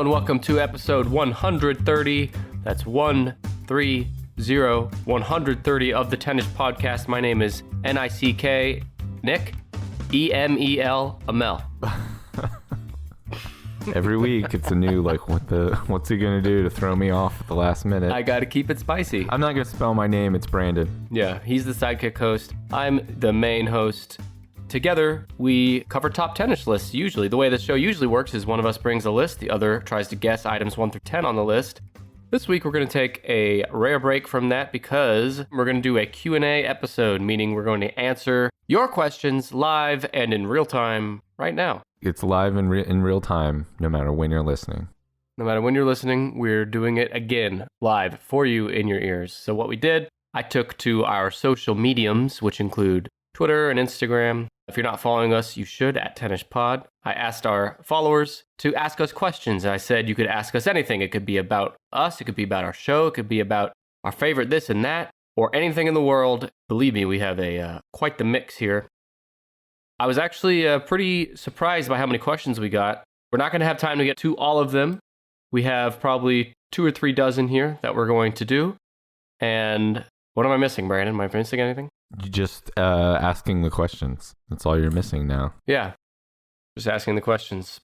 and welcome to episode 130. That's 130, 130 of the Tennis Podcast. My name is Nick, Nick, E-M-E-L, Amel. Every week it's a new, what's he gonna do to throw me off at the last minute? I gotta keep it spicy. I'm not gonna spell my name, it's Brandon. Yeah, he's the sidekick host. I'm the main host. Together, we cover top tennis lists usually. The way the show usually works is one of us brings a list, the other tries to guess items 1 through 10 on the list. This week, we're going to take a rare break from that because we're going to do a Q&A episode, meaning we're going to answer your questions live and in real time right now. It's live in real time, no matter when you're listening. No matter when you're listening, we're doing it again live for you in your ears. So what we did, I took to our social mediums, which include Twitter and Instagram. If you're not following us, you should at TennisPod. I asked our followers to ask us questions. And I said you could ask us anything. It could be about us. It could be about our show. It could be about our favorite this and that, or anything in the world. Believe me, we have quite the mix here. I was actually pretty surprised by how many questions we got. We're not going to have time to get to all of them. We have probably 2 or 3 dozen here that we're going to do. And what am I missing, Brandon? Am I missing anything? You just asking the questions. That's all you're missing now. Yeah, just asking the questions.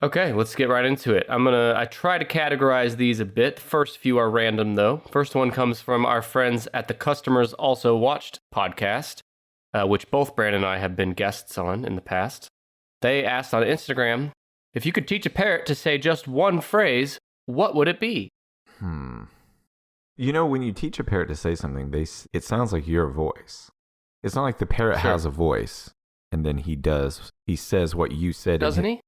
Okay, let's get right into it. I try to categorize these a bit. First few are random, though. First one comes from our friends at the Customers Also Watched podcast, which both Brandon and I have been guests on in the past. They asked on Instagram, if you could teach a parrot to say just one phrase, what would it be? You know, when you teach a parrot to say something, it sounds like your voice. It's not like the parrot has a voice, and then he says what you said. Doesn't he?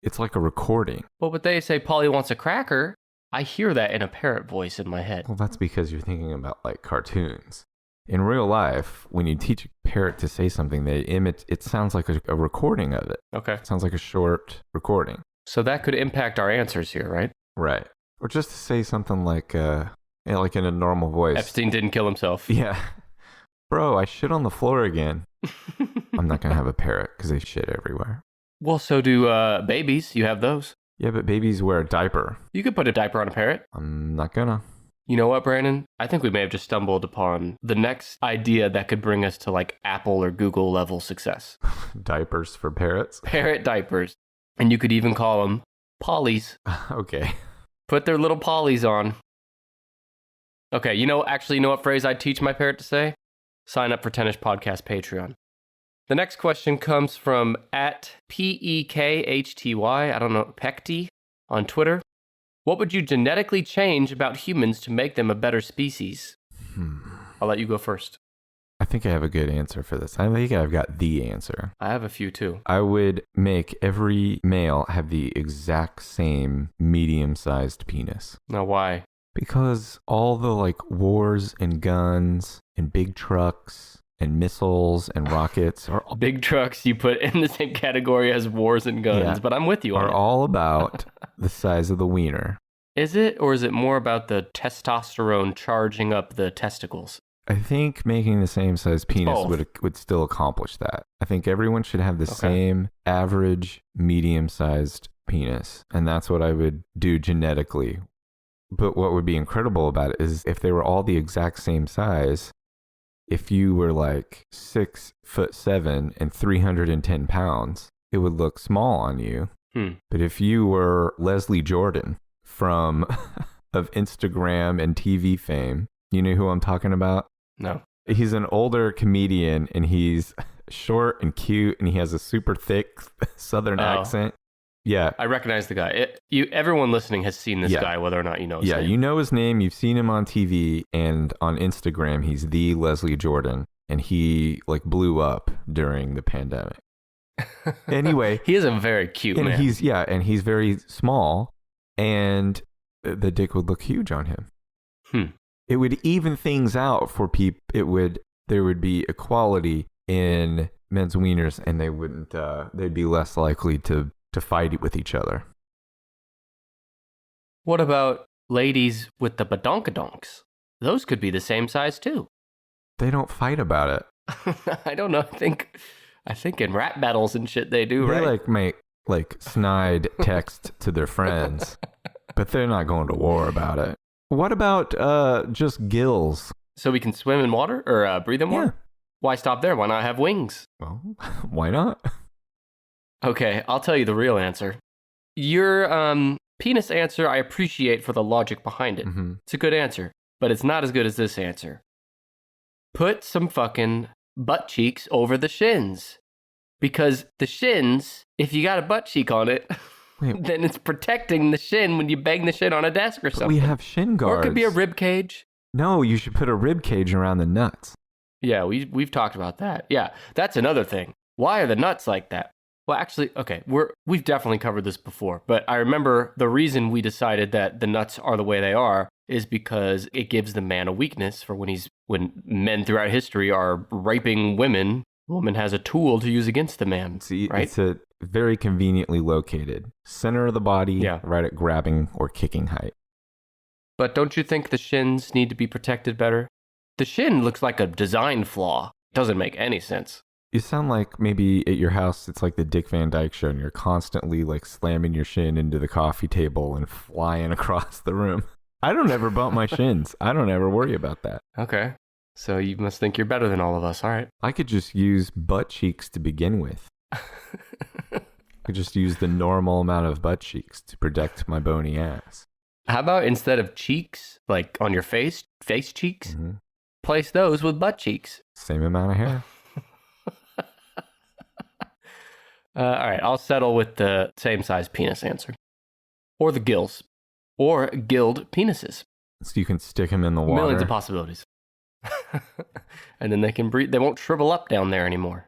It's like a recording. Well, but they say Polly wants a cracker. I hear that in a parrot voice in my head. Well, that's because you're thinking about, cartoons. In real life, when you teach a parrot to say something, it sounds like a recording of it. Okay. It sounds like a short recording. So that could impact our answers here, right? Right. Or just to say something like in a normal voice. Epstein didn't kill himself. Yeah. Bro, I shit on the floor again. I'm not going to have a parrot because they shit everywhere. Well, so do babies. You have those. Yeah, but babies wear a diaper. You could put a diaper on a parrot. I'm not gonna. You know what, Brandon? I think we may have just stumbled upon the next idea that could bring us to Apple or Google level success. Diapers for parrots? Parrot diapers. And you could even call them pollies. Okay. Put their little pollies on. Okay, you know what phrase I'd teach my parrot to say? Sign up for Tennis Podcast Patreon. The next question comes from @PEKHTY, I don't know, Pekty on Twitter. What would you genetically change about humans to make them a better species? I'll let you go first. I think I have a good answer for this. I think I've got the answer. I have a few too. I would make every male have the exact same medium-sized penis. Now, why? Because all the wars and guns and big trucks and missiles and rockets are big trucks you put in the same category as wars and guns, but I'm with you on it. Are all about the size of the wiener. Is it, or is it more about the testosterone charging up the testicles? I think making the same size penis would still accomplish that. I think everyone should have the same average medium-sized penis, and that's what I would do genetically. But what would be incredible about it is if they were all the exact same size, if you were 6'7" and 310 pounds, it would look small on you. But if you were Leslie Jordan from of Instagram and TV fame, you know who I'm talking about? No. He's an older comedian and he's short and cute and he has a super thick Southern accent. Yeah. I recognize the guy. Everyone listening has seen this guy, whether or not you know his name. Yeah, you know his name. You've seen him on TV and on Instagram. He's the Leslie Jordan. And he blew up during the pandemic. Anyway. He is a very cute man. And he's very small. And the dick would look huge on him. It would even things out for people. There would be equality in men's wieners and they'd be less likely to fight with each other. What about ladies with the badonkadonks? Those could be the same size too. They don't fight about it. I don't know. I think in rap battles and shit they do, right? They like snide text to their friends, but they're not going to war about it. What about just gills? So we can swim in water or breathe in water? Yeah. Why stop there? Why not have wings? Well, why not? Okay, I'll tell you the real answer. Your penis answer, I appreciate for the logic behind it. Mm-hmm. It's a good answer, but it's not as good as this answer. Put some fucking butt cheeks over the shins. Because the shins, if you got a butt cheek on it, then it's protecting the shin when you bang the shin on a desk or something. We have shin guards. Or it could be a rib cage. No, you should put a rib cage around the nuts. Yeah, we've talked about that. Yeah, that's another thing. Why are the nuts like that? Well, actually, okay, we've definitely covered this before, but I remember the reason we decided that the nuts are the way they are is because it gives the man a weakness for when men throughout history are raping women. The woman has a tool to use against the man. See, right? It's a very conveniently located center of the body, right at grabbing or kicking height. But don't you think the shins need to be protected better? The shin looks like a design flaw. It doesn't make any sense. You sound like maybe at your house, it's like the Dick Van Dyke Show, and you're constantly like slamming your shin into the coffee table and flying across the room. I don't ever bump my shins. I don't ever worry about that. Okay. So you must think you're better than all of us. All right. I could just use butt cheeks to begin with. I could just use the normal amount of butt cheeks to protect my bony ass. How about instead of cheeks, like on your face cheeks, place those with butt cheeks? Same amount of hair. All right, I'll settle with the same size penis answer. Or the gills. Or gilled penises. So you can stick them in the water. Millions of possibilities. And then they can breathe. They won't shrivel up down there anymore.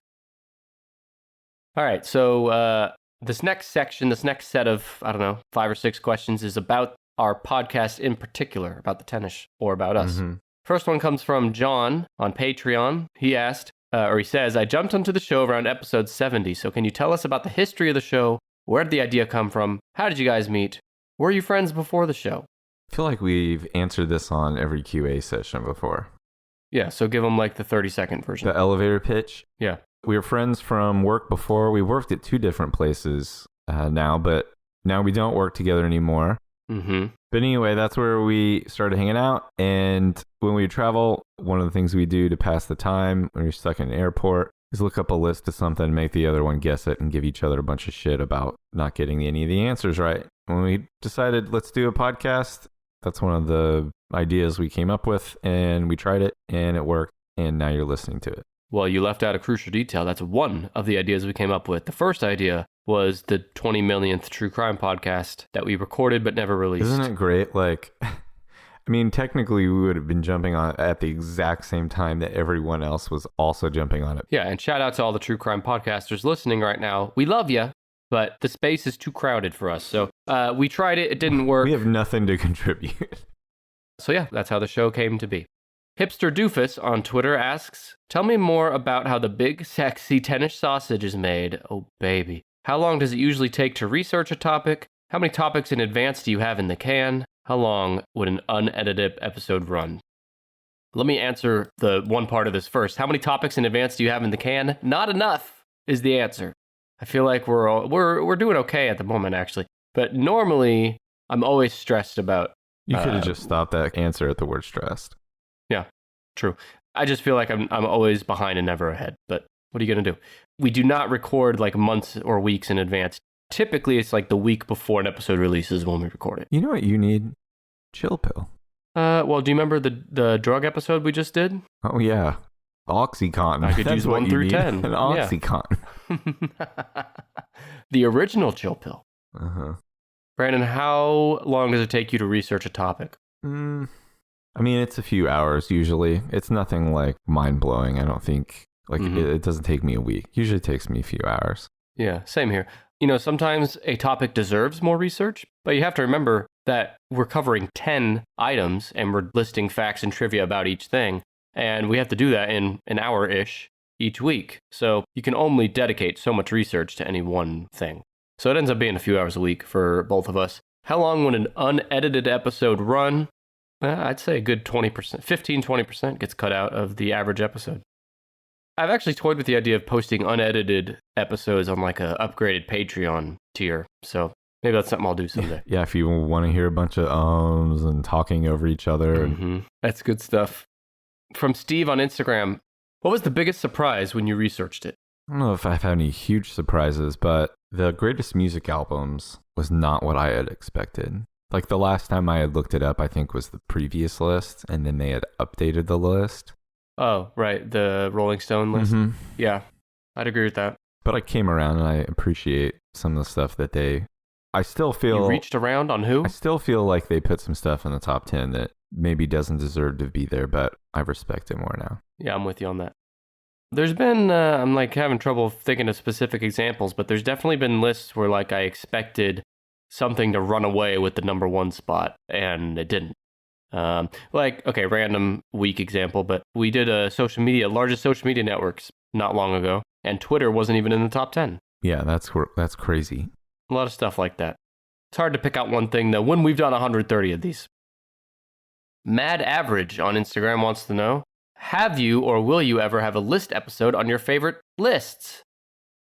All right, so this next section, this next set of, 5 or 6 questions is about our podcast in particular, about the tennis or about us. Mm-hmm. First one comes from John on Patreon. He asked, he says, I jumped onto the show around episode 70, so can you tell us about the history of the show? Where did the idea come from? How did you guys meet? Were you friends before the show? I feel like we've answered this on every QA session before. Yeah, so give them like the 30-second version. The elevator pitch? Yeah. We were friends from work before. We worked at 2 different places now, but now we don't work together anymore. Mm-hmm. But anyway, that's where we started hanging out. And when we travel, one of the things we do to pass the time when you're stuck in an airport is look up a list of something, make the other one guess it, and give each other a bunch of shit about not getting any of the answers right. When we decided, let's do a podcast, that's one of the ideas we came up with, and we tried it, and it worked, and now you're listening to it. Well, you left out a crucial detail. That's one of the ideas we came up with. The first idea was the 20 millionth true crime podcast that we recorded but never released. Isn't it great? Like, I mean, technically we would have been jumping on it at the exact same time that everyone else was also jumping on it. Yeah, and shout out to all the true crime podcasters listening right now. We love you, but the space is too crowded for us. So we tried it. It didn't work. We have nothing to contribute. So yeah, that's how the show came to be. Hipster Doofus on Twitter asks, tell me more about how the big, sexy tennis sausage is made. Oh, baby. How long does it usually take to research a topic? How many topics in advance do you have in the can? How long would an unedited episode run? Let me answer the one part of this first. How many topics in advance do you have in the can? Not enough is the answer. I feel like we're doing okay at the moment, actually. But normally, I'm always stressed about... You could have just stopped that answer at the word stressed. Yeah, true. I just feel like I'm always behind and never ahead. But what are you going to do? We do not record like months or weeks in advance. Typically, it's like the week before an episode releases when we record it. You know what you need? Chill pill. Well, do you remember the drug episode we just did? Oh, yeah. Oxycontin. I could use 1 through 10. An Oxycontin. Yeah. The original chill pill. Uh-huh. Brandon, how long does it take you to research a topic? I mean, it's a few hours usually. It's nothing like mind-blowing, I don't think. Like, it doesn't take me a week. Usually it takes me a few hours. Yeah, same here. You know, sometimes a topic deserves more research, but you have to remember that we're covering 10 items and we're listing facts and trivia about each thing. And we have to do that in an hour-ish each week. So you can only dedicate so much research to any one thing. So it ends up being a few hours a week for both of us. How long would an unedited episode run? I'd say a good 20%, 15-20% gets cut out of the average episode. I've actually toyed with the idea of posting unedited episodes on like a upgraded Patreon tier. So maybe that's something I'll do someday. Yeah, if you want to hear a bunch of ums and talking over each other. That's good stuff. From Steve on Instagram, what was the biggest surprise when you researched it? I don't know if I've had any huge surprises, but the greatest music albums was not what I had expected. Like the last time I had looked it up, I think was the previous list, and then they had updated the list. Oh, right. The Rolling Stone list. Mm-hmm. Yeah, I'd agree with that. But I came around and I appreciate some of the stuff that I still feel... You reached around on who? I still feel like they put some stuff in the top 10 that maybe doesn't deserve to be there, but I respect it more now. Yeah, I'm with you on that. There's been, I'm like having trouble thinking of specific examples, but there's definitely been lists where like I expected something to run away with the number one spot, and it didn't. Okay, random weak example, but we did a largest social media networks not long ago, and Twitter wasn't even in the top 10. Yeah, that's crazy. A lot of stuff like that. It's hard to pick out one thing, though, when we've done 130 of these. Mad Average on Instagram wants to know, have you or will you ever have a list episode on your favorite lists?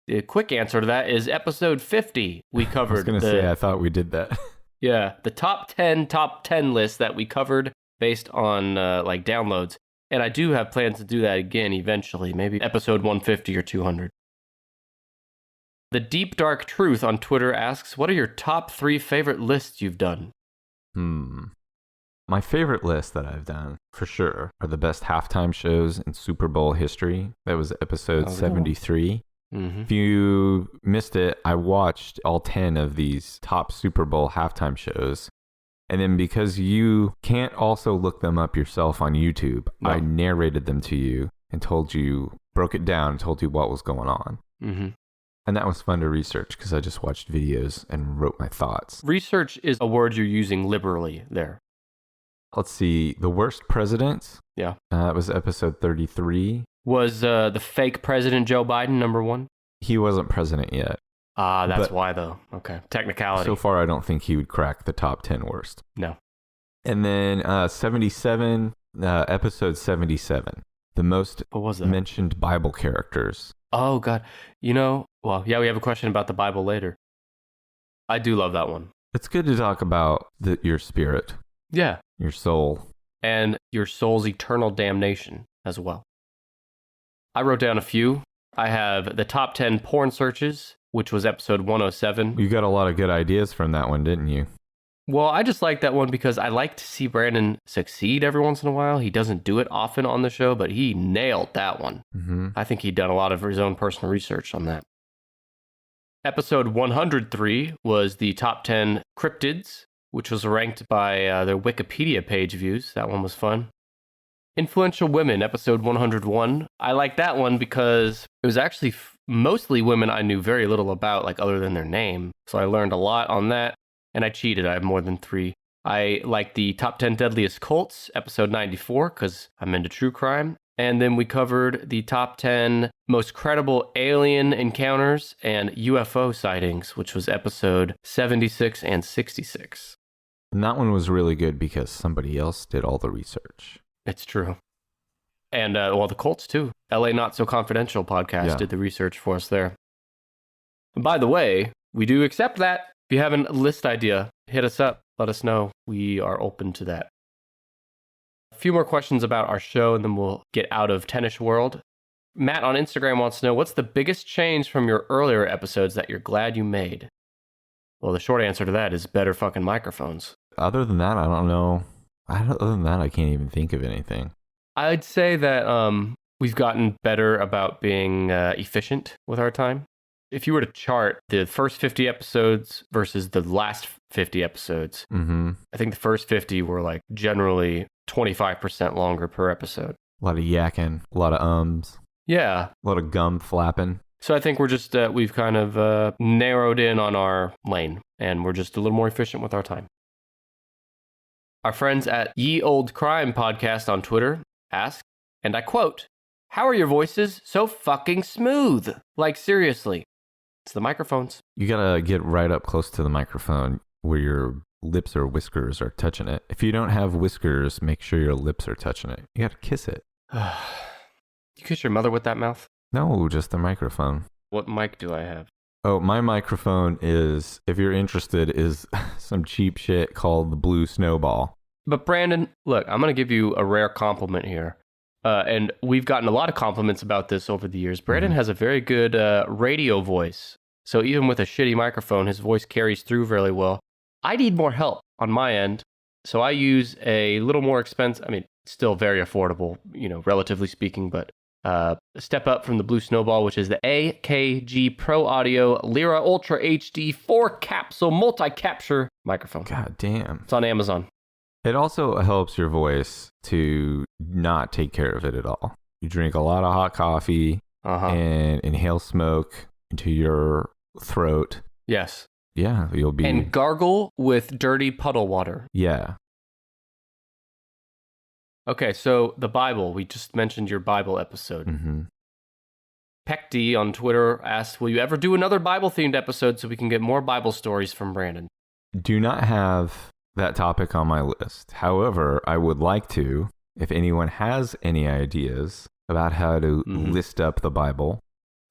The quick answer to that is episode 50. We covered. I was going to say, I thought we did that. Yeah, the top 10 list that we covered based on like downloads. And I do have plans to do that again eventually, maybe episode 150 or 200. The Deep Dark Truth on Twitter asks, what are your top 3 favorite lists you've done? My favorite list that I've done, for sure, are the best halftime shows in Super Bowl history. That was episode 73. Mm-hmm. If you missed it, I watched all 10 of these top Super Bowl halftime shows. And then because you can't also look them up yourself on YouTube, I narrated them to you and broke it down, and told you what was going on. Mm-hmm. And that was fun to research because I just watched videos and wrote my thoughts. Research is a word you're using liberally there. Let's see. The Worst Presidents. Yeah. That was episode 33. Was the fake President Joe Biden number 1? He wasn't president yet. That's why, though. Okay. Technicality. So far, I don't think he would crack the top 10 worst. No. And then 77, episode 77. The most what was that? Mentioned Bible characters. Oh, God. We have a question about the Bible later. I do love that one. It's good to talk about your spirit. Yeah. Your soul. And your soul's eternal damnation as well. I wrote down a few. I have the top 10 porn searches, which was episode 107. You got a lot of good ideas from that one, didn't you? Well, I just like that one because I like to see Brandon succeed every once in a while. He doesn't do it often on the show, but he nailed that one. Mm-hmm. I think he'd done a lot of his own personal research on that. Episode 103 was the top 10 cryptids, which was ranked by their Wikipedia page views. That one was fun. Influential Women, episode 101. I like that one because it was actually mostly women I knew very little about, like other than their name. So I learned a lot on that, and I cheated. I have more than 3. I like the top 10 deadliest cults, episode 94, because I'm into true crime. And then we covered the top 10 most credible alien encounters and UFO sightings, which was episode 76 and 66. And that one was really good because somebody else did all the research. It's true. And, the Colts, too. LA Not So Confidential podcast did the research for us there. And by the way, we do accept that. If you have a list idea, hit us up. Let us know. We are open to that. A few more questions about our show, and then we'll get out of Tennis World. Matt on Instagram wants to know, what's the biggest change from your earlier episodes that you're glad you made? Well, the short answer to that is better fucking microphones. Other than that, I don't know. Other than that, I can't even think of anything. I'd say that we've gotten better about being efficient with our time. If you were to chart the first 50 episodes versus the last 50 episodes, I think the first 50 were like generally 25% longer per episode. A lot of yakking, a lot of ums. Yeah. A lot of gum flapping. So I think we're just, we've kind of narrowed in on our lane, and we're just a little more efficient with our time. Our friends at Ye Old Crime Podcast on Twitter ask, and I quote, "How are your voices so fucking smooth? Like, seriously." It's the microphones. You gotta get right up close to the microphone where your lips or whiskers are touching it. If you don't have whiskers, make sure your lips are touching it. You gotta kiss it. You kiss your mother with that mouth? No, just the microphone. What mic do I have? Oh, my microphone is, if you're interested, is some cheap shit called the Blue Snowball. But Brandon, look, I'm going to give you a rare compliment here. And we've gotten a lot of compliments about this over the years. Brandon has a very good radio voice. So even with a shitty microphone, his voice carries through very well. I need more help on my end. So I use a little more expensive, I mean, still very affordable, relatively speaking, but a step up from the Blue Snowball, which is the AKG Pro Audio Lyra Ultra HD 4-capsule multi-capture microphone. God damn. It's on Amazon. It also helps your voice to not take care of it at all. You drink a lot of hot coffee and inhale smoke into your throat. Yes. Yeah, you'll be... And gargle with dirty puddle water. Yeah. Okay, so the Bible. We just mentioned your Bible episode. Mm-hmm. Pekdi on Twitter asked, will you ever do another Bible-themed episode so we can get more Bible stories from Brandon? Do not have that topic on my list. However, I would like to, if anyone has any ideas about how to list up the Bible,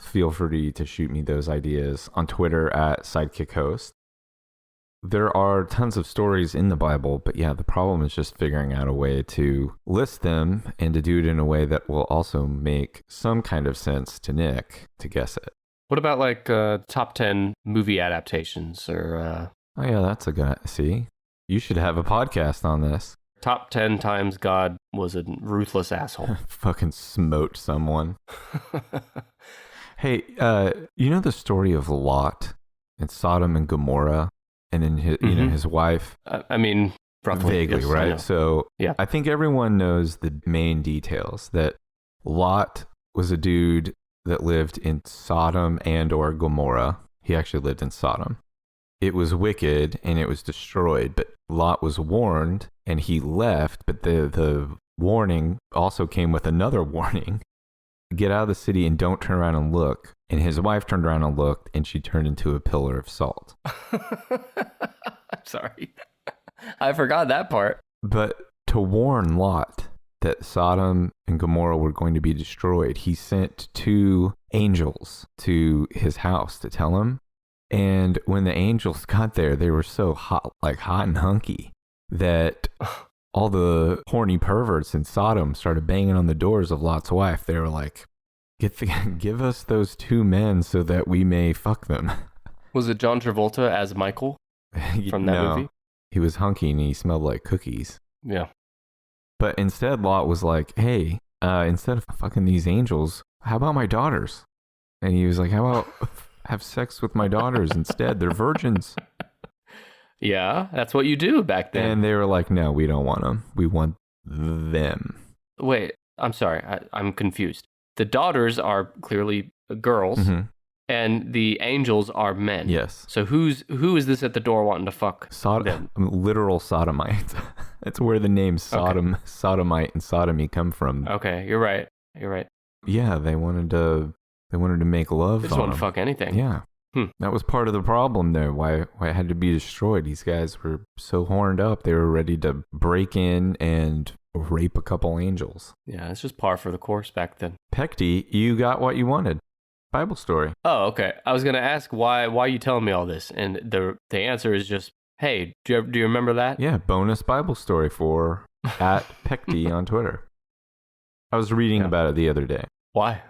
feel free to shoot me those ideas on Twitter at SidekickHost. There are tons of stories in the Bible, but yeah, the problem is just figuring out a way to list them and to do it in a way that will also make some kind of sense to Nick to guess it. What about like top 10 movie adaptations or... Oh yeah, that's a good... See? You should have a podcast on this. Top 10 times God was a ruthless asshole. Fucking smote someone. Hey, you know the story of Lot and Sodom and Gomorrah, and then his, his wife? I mean, roughly. Vaguely, yes, right? So yeah. I think everyone knows the main details, that Lot was a dude that lived in Sodom and or Gomorrah. He actually lived in Sodom. It was wicked and it was destroyed, but Lot was warned and he left, but the warning also came with another warning. Get out of the city and don't turn around and look. And his wife turned around and looked, and she turned into a pillar of salt. I'm sorry. I forgot that part. But to warn Lot that Sodom and Gomorrah were going to be destroyed, he sent 2 angels to his house to tell him. And when the angels got there, they were so hot and hunky, that all the horny perverts in Sodom started banging on the doors of Lot's wife. They were like, give us those 2 men so that we may fuck them. Was it John Travolta as Michael from that movie? He was hunky and he smelled like cookies. Yeah. But instead, Lot was like, hey, instead of fucking these angels, how about my daughters? And he was like, how about have sex with my daughters instead? They're virgins. Yeah, that's what you do back then. And they were like, no, we don't want them. We want them. Wait, I'm sorry. I'm confused. The daughters are clearly girls, and the angels are men. Yes. So who is this at the door wanting to fuck them? Literal sodomite. That's where the names sodomite and sodomy come from. Okay, you're right. Yeah, they wanted to make love. They just want to fuck anything. Yeah. That was part of the problem there, why it had to be destroyed. These guys were so horned up, they were ready to break in and rape a couple angels. Yeah, it's just par for the course back then. Pekti, you got what you wanted. Bible story. Oh, okay. I was going to ask why are you telling me all this? And the answer is just, hey, do you remember that? Yeah, bonus Bible story for at Pekti on Twitter. I was reading about it the other day. Why?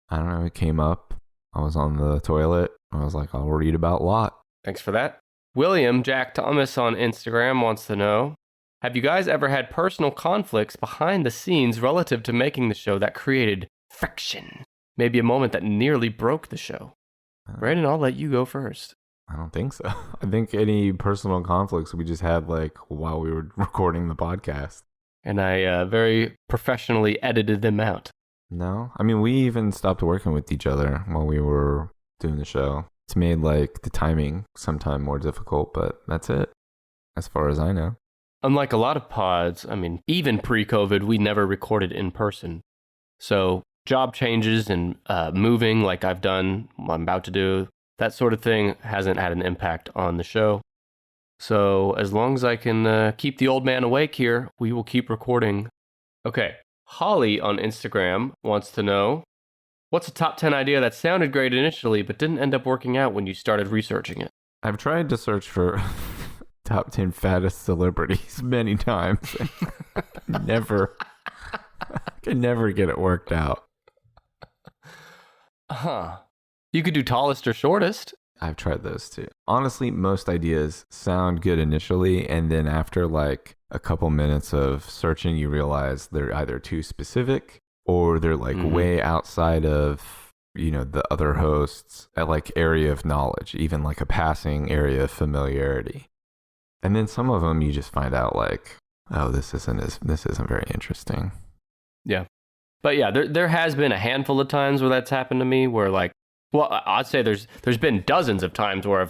I don't know, it came up. I was on the toilet. I was like, I'll read about Lot. Thanks for that. William Jack Thomas on Instagram wants to know, have you guys ever had personal conflicts behind the scenes relative to making the show that created friction? Maybe a moment that nearly broke the show. Brandon, I'll let you go first. I don't think so. I think any personal conflicts we just had while we were recording the podcast. And I very professionally edited them out. No, I mean, we even stopped working with each other while we were doing the show. It's made the timing sometime more difficult, but that's it, as far as I know. Unlike a lot of pods, I mean, even pre-COVID, we never recorded in person. So job changes and moving like I'm about to do, that sort of thing hasn't had an impact on the show. So as long as I can keep the old man awake here, we will keep recording. Okay. Holly on Instagram wants to know, what's a top 10 idea that sounded great initially but didn't end up working out when you started researching it? I've tried to search for top 10 fattest celebrities many times. Never. I can never get it worked out. Huh. You could do tallest or shortest. I've tried those too. Honestly, most ideas sound good initially, and then after like a couple minutes of searching, you realize they're either too specific or they're like way outside of, you know, the other hosts at like area of knowledge, even like a passing area of familiarity. And then some of them you just find out like, oh, this isn't very interesting. Yeah. But yeah, there has been a handful of times where that's happened to me where like, well, I'd say there's been dozens of times where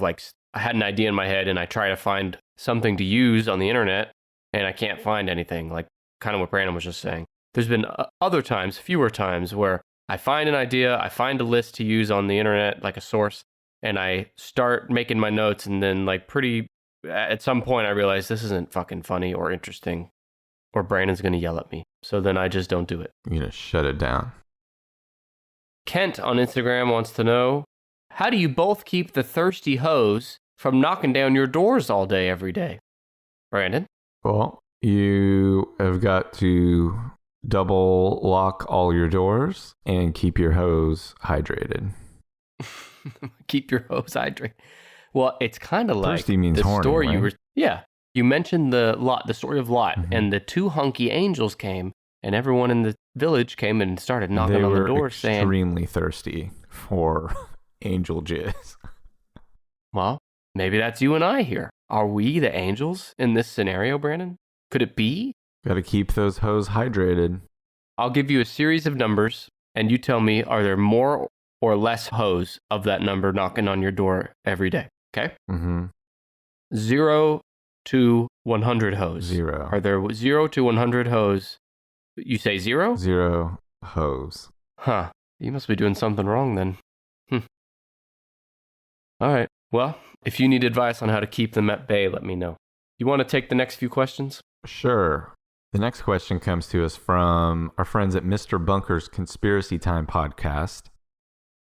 I had an idea in my head and I try to find something to use on the internet and I can't find anything, like kind of what Brandon was just saying. There's been other times, fewer times, where I find an idea, I find a list to use on the internet, like a source, and I start making my notes, and then at some point I realize this isn't fucking funny or interesting, or Brandon's going to yell at me. So then I just don't do it. You know, shut it down. Kent on Instagram wants to know, how do you both keep the thirsty hoes from knocking down your doors all day, every day? Brandon? Well, you have got to double lock all your doors and keep your hose hydrated. Keep your hose hydrated. Well, it's kind of like thirsty means the horny, story right? you mentioned the story of Lot, and the two hunky angels came, and everyone in the village came and started knocking on the door saying, extremely thirsty for angel jizz. Well, maybe that's you and I here. Are we the angels in this scenario, Brandon? Could it be? Got to keep those hoes hydrated. I'll give you a series of numbers, and you tell me, are there more or less hoes of that number knocking on your door every day? Okay? 0 to 100 hoes. 0. Are there 0 to 100 hoes? You say 0? 0 hoes. Huh. You must be doing something wrong then. All right. Well, if you need advice on how to keep them at bay, let me know. You want to take the next few questions? Sure. The next question comes to us from our friends at Mr. Bunker's Conspiracy Time podcast.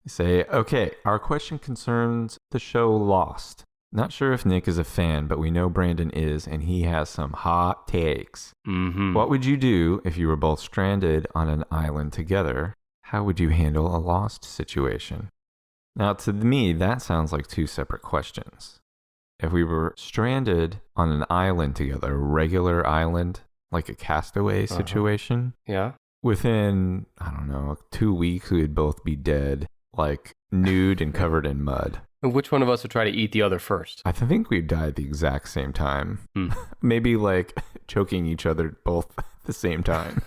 They say, okay, our question concerns the show Lost. Not sure if Nick is a fan, but we know Brandon is, and he has some hot takes. What would you do if you were both stranded on an island together? How would you handle a Lost situation? Now, to me, that sounds like two separate questions. If we were stranded on an island together, a regular island, like a castaway situation, yeah, within, I don't know, 2 weeks, we would both be dead, like nude and covered in mud. And which one of us would try to eat the other first? I think we'd die at the exact same time. Maybe like choking each other both at the same time.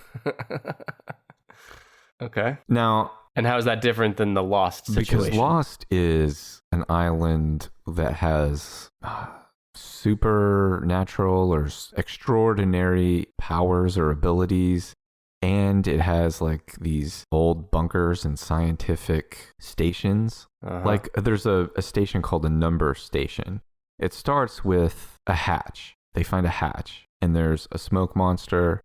Okay. Now, and how is that different than the Lost situation? Because Lost is an island that has supernatural or extraordinary powers or abilities. And it has like these old bunkers and scientific stations. Like there's a station called a number station. It starts with a hatch. They find a hatch and there's a smoke monster.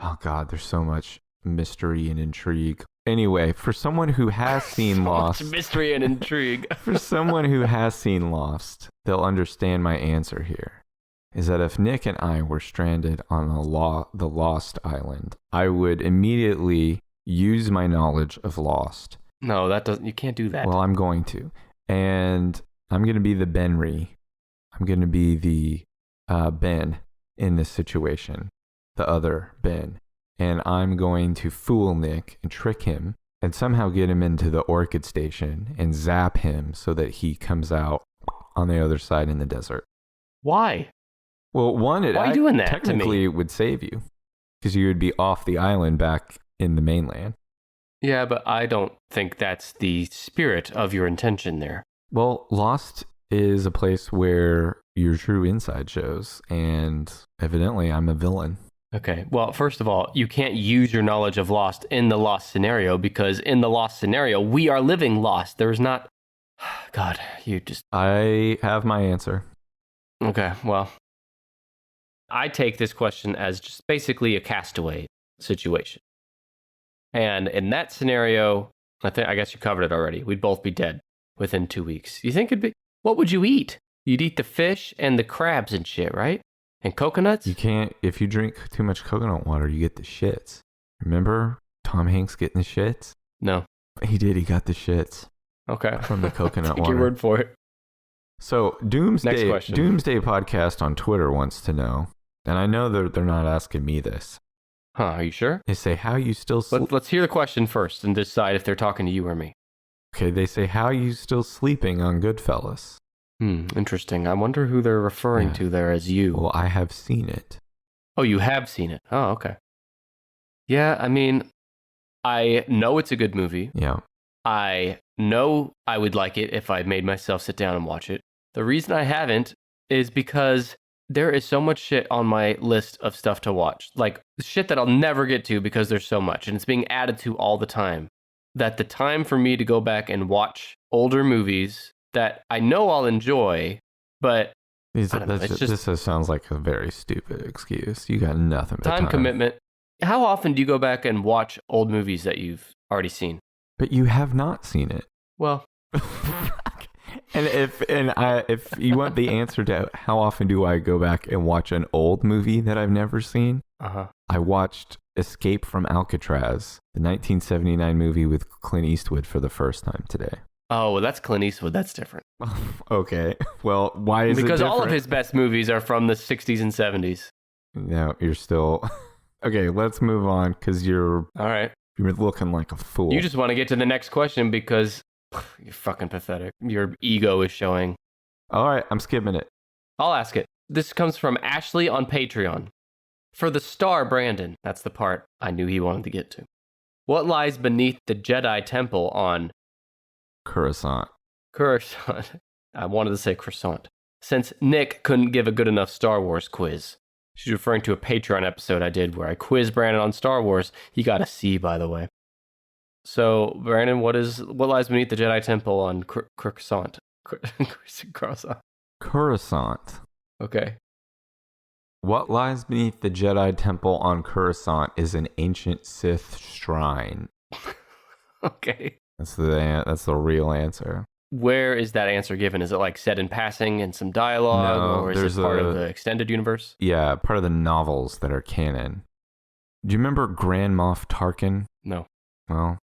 Oh God, there's so much mystery and intrigue. Anyway, for someone who has seen Lost, mystery and intrigue. For someone who has seen Lost, they'll understand my answer here. Is that if Nick and I were stranded on the Lost Island, I would immediately use my knowledge of Lost. No, you can't do that. Well, I'm going to. And I'm going to be the Benry. I'm going to be the Ben in this situation, the other Ben. And I'm going to fool Nick and trick him and somehow get him into the Orchid Station and zap him so that he comes out on the other side in the desert. Why? Well, why are you doing that technically to me? It would save you because you would be off the island back in the mainland. Yeah, but I don't think that's the spirit of your intention there. Well, Lost is a place where your true inside shows, and evidently I'm a villain. Okay, well, first of all, you can't use your knowledge of Lost in the Lost scenario because in the Lost scenario, we are living Lost. There's not... God, you just... I have my answer. Okay, well... I take this question as just basically a castaway situation. And in that scenario, I guess you covered it already. We'd both be dead within 2 weeks. You think what would you eat? You'd eat the fish and the crabs and shit, right? And coconuts? You can't, if you drink too much coconut water, you get the shits. Remember Tom Hanks getting the shits? No. He did. He got the shits. Okay. From the coconut Take water. your word for it. So Doomsday Podcast on Twitter wants to know, and I know they're not asking me this. Huh, are you sure? They say, how you still Let's hear the question first and decide if they're talking to you or me. Okay, they say, how you still sleeping on Goodfellas? Interesting. I wonder who they're referring to there as you. Well, I have seen it. Oh, you have seen it. Oh, okay. Yeah, I mean, I know it's a good movie. Yeah. I know I would like it if I made myself sit down and watch it. The reason I haven't is because there is so much shit on my list of stuff to watch. Like, shit that I'll never get to because there's so much, and it's being added to all the time. That the time for me to go back and watch older movies that I know I'll enjoy, but this sounds like a very stupid excuse. You got nothing but time commitment. How often do you go back and watch old movies that you've already seen? But you have not seen it. Well, and if you want the answer to how often do I go back and watch an old movie that I've never seen, I watched Escape from Alcatraz, the 1979 movie with Clint Eastwood, for the first time today. Oh, well, that's Clint Eastwood. That's different. Okay. Well, why is it different? Because all of his best movies are from the 60s and 70s. No, you're still... Okay, let's move on because you're... All right. You're looking like a fool. You just want to get to the next question because you're fucking pathetic. Your ego is showing. All right, I'm skipping it. I'll ask it. This comes from Ashley on Patreon. For the star Brandon, that's the part I knew he wanted to get to. What lies beneath the Jedi Temple on... Coruscant. I wanted to say croissant. Since Nick couldn't give a good enough Star Wars quiz. She's referring to a Patreon episode I did where I quizzed Brandon on Star Wars. He got a C, by the way. So, Brandon, what lies beneath the Jedi Temple on Coruscant? Coruscant. Okay. What lies beneath the Jedi Temple on Coruscant is an ancient Sith shrine. Okay. That's the real answer. Where is that answer given? Is it like said in passing in some dialogue, or is it part of the extended universe? Yeah, part of the novels that are canon. Do you remember Grand Moff Tarkin? No. Well,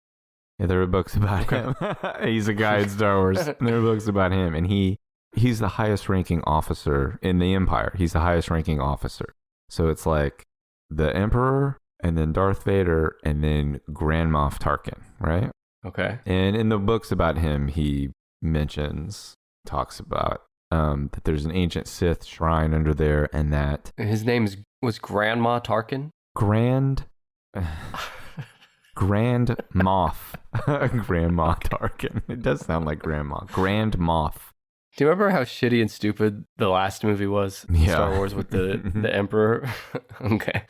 yeah, there are books about him. He's a guy in Star Wars. And there are books about him, and he's the highest ranking officer in the Empire. He's the highest ranking officer. So it's like the Emperor, and then Darth Vader, and then Grand Moff Tarkin, right? Okay. And in the books about him, he talks about that there's an ancient Sith shrine under there, and that his name was Grandma Tarkin? Grand Moff. Grandma Tarkin. It does sound like grandma. Grand Moff. Do you remember how shitty and stupid the last movie was? Yeah. Star Wars with the Emperor? Okay.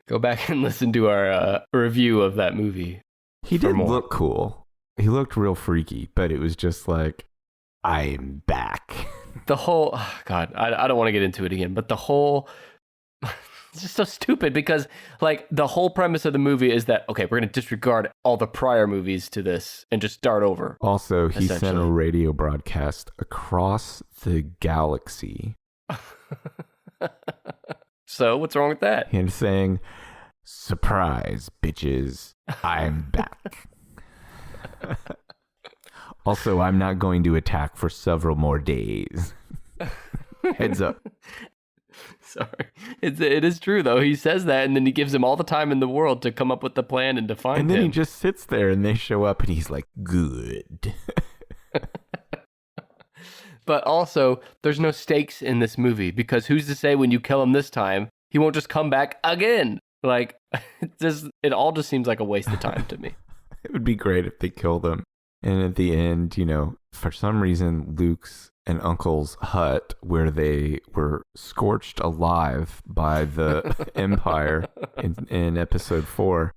Go back and listen to our review of that movie. He did look cool. He looked real freaky, but it was just like, I'm back. The whole, God, I don't want to get into it again, but the whole, it's just so stupid because, like, the whole premise of the movie is that, okay, we're going to disregard all the prior movies to this and just start over. Also, he sent a radio broadcast across the galaxy. So, what's wrong with that? And saying, surprise, bitches, I'm back. Also, I'm not going to attack for several more days. Heads up. Sorry. It is true, though. He says that, and then he gives him all the time in the world to come up with the plan and to find him. And then he just sits there, and they show up, and he's like, good. But also, there's no stakes in this movie, because who's to say when you kill him this time, he won't just come back again? Like, it all just seems like a waste of time to me. It would be great if they killed him. And at the end, for some reason, Luke's and Uncle's hut, where they were scorched alive by the Empire in episode 4,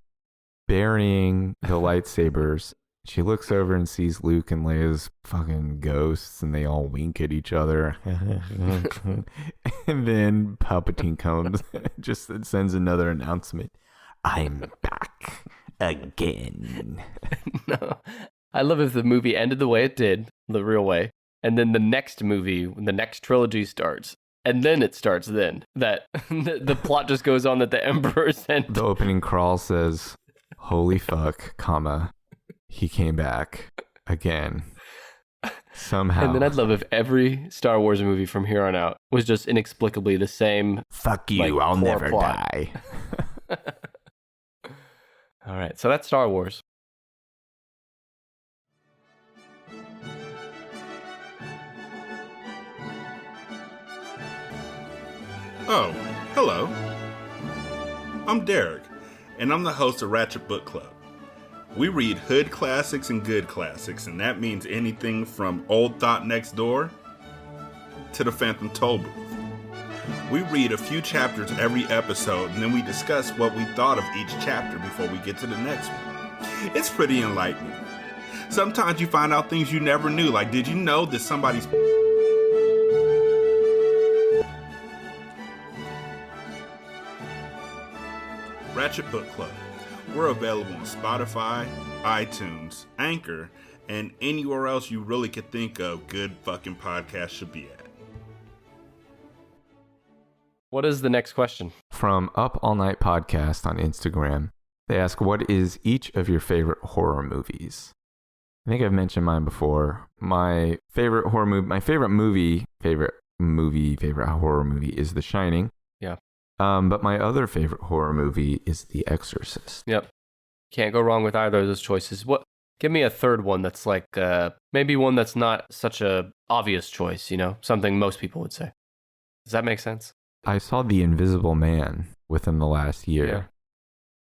burying the lightsabers. She looks over and sees Luke and Leia's fucking ghosts, and they all wink at each other. And then Palpatine comes, just sends another announcement. I'm back. again. No. I love if the movie ended the way it did, the real way, and then the next movie, when the next trilogy starts, and then it starts then. That the plot just goes on that the Emperor sent. The opening crawl says, holy fuck, comma, he came back again. Somehow. And then I'd love if every Star Wars movie from here on out was just inexplicably the same. Fuck you, I'll never die. All right, so that's Star Wars. Oh, hello. I'm Derek, and I'm the host of Ratchet Book Club. We read hood classics and good classics, and that means anything from Old Thought Next Door to the Phantom Toll Booth. We read a few chapters every episode, and then we discuss what we thought of each chapter before we get to the next one. It's pretty enlightening. Sometimes you find out things you never knew, like did you know that somebody's... Ratchet Book Club. We're available on Spotify, iTunes, Anchor, and anywhere else you really could think of good fucking podcasts should be at. What is the next question? From Up All Night Podcast on Instagram, they ask, what is each of your favorite horror movies? I think I've mentioned mine before. My favorite horror movie, favorite horror movie is The Shining. Yeah. But my other favorite horror movie is The Exorcist. Yep. Can't go wrong with either of those choices. What? Give me a third one that's like maybe one that's not such a obvious choice, something most people would say. Does that make sense? I saw The Invisible Man within the last year.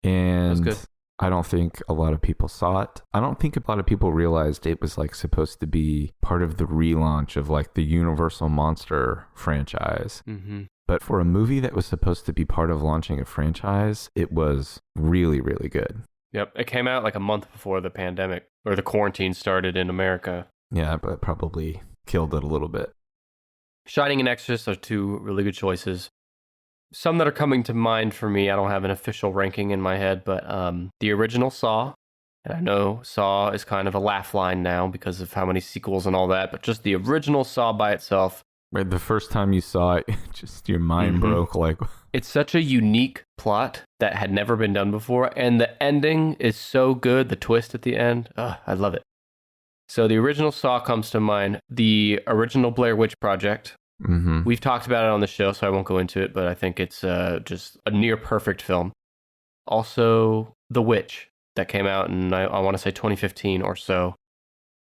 Yeah. And good. I don't think a lot of people saw it. I don't think a lot of people realized it was like supposed to be part of the relaunch of like the Universal Monster franchise. Mm-hmm. But for a movie that was supposed to be part of launching a franchise, it was really, really good. Yep. It came out like a month before the pandemic or the quarantine started in America. Yeah, but it probably killed it a little bit. Shining and Exorcist are two really good choices. Some that are coming to mind for me, I don't have an official ranking in my head, but the original Saw, and I know Saw is kind of a laugh line now because of how many sequels and all that, but just the original Saw by itself. Right, the first time you saw it, just your mind broke. Like, it's such a unique plot that had never been done before, and the ending is so good, the twist at the end, I love it. So the original Saw comes to mind, the original Blair Witch Project. Mm-hmm. We've talked about it on the show, so I won't go into it, but I think it's just a near perfect film. Also, The Witch, that came out in, I want to say 2015 or so.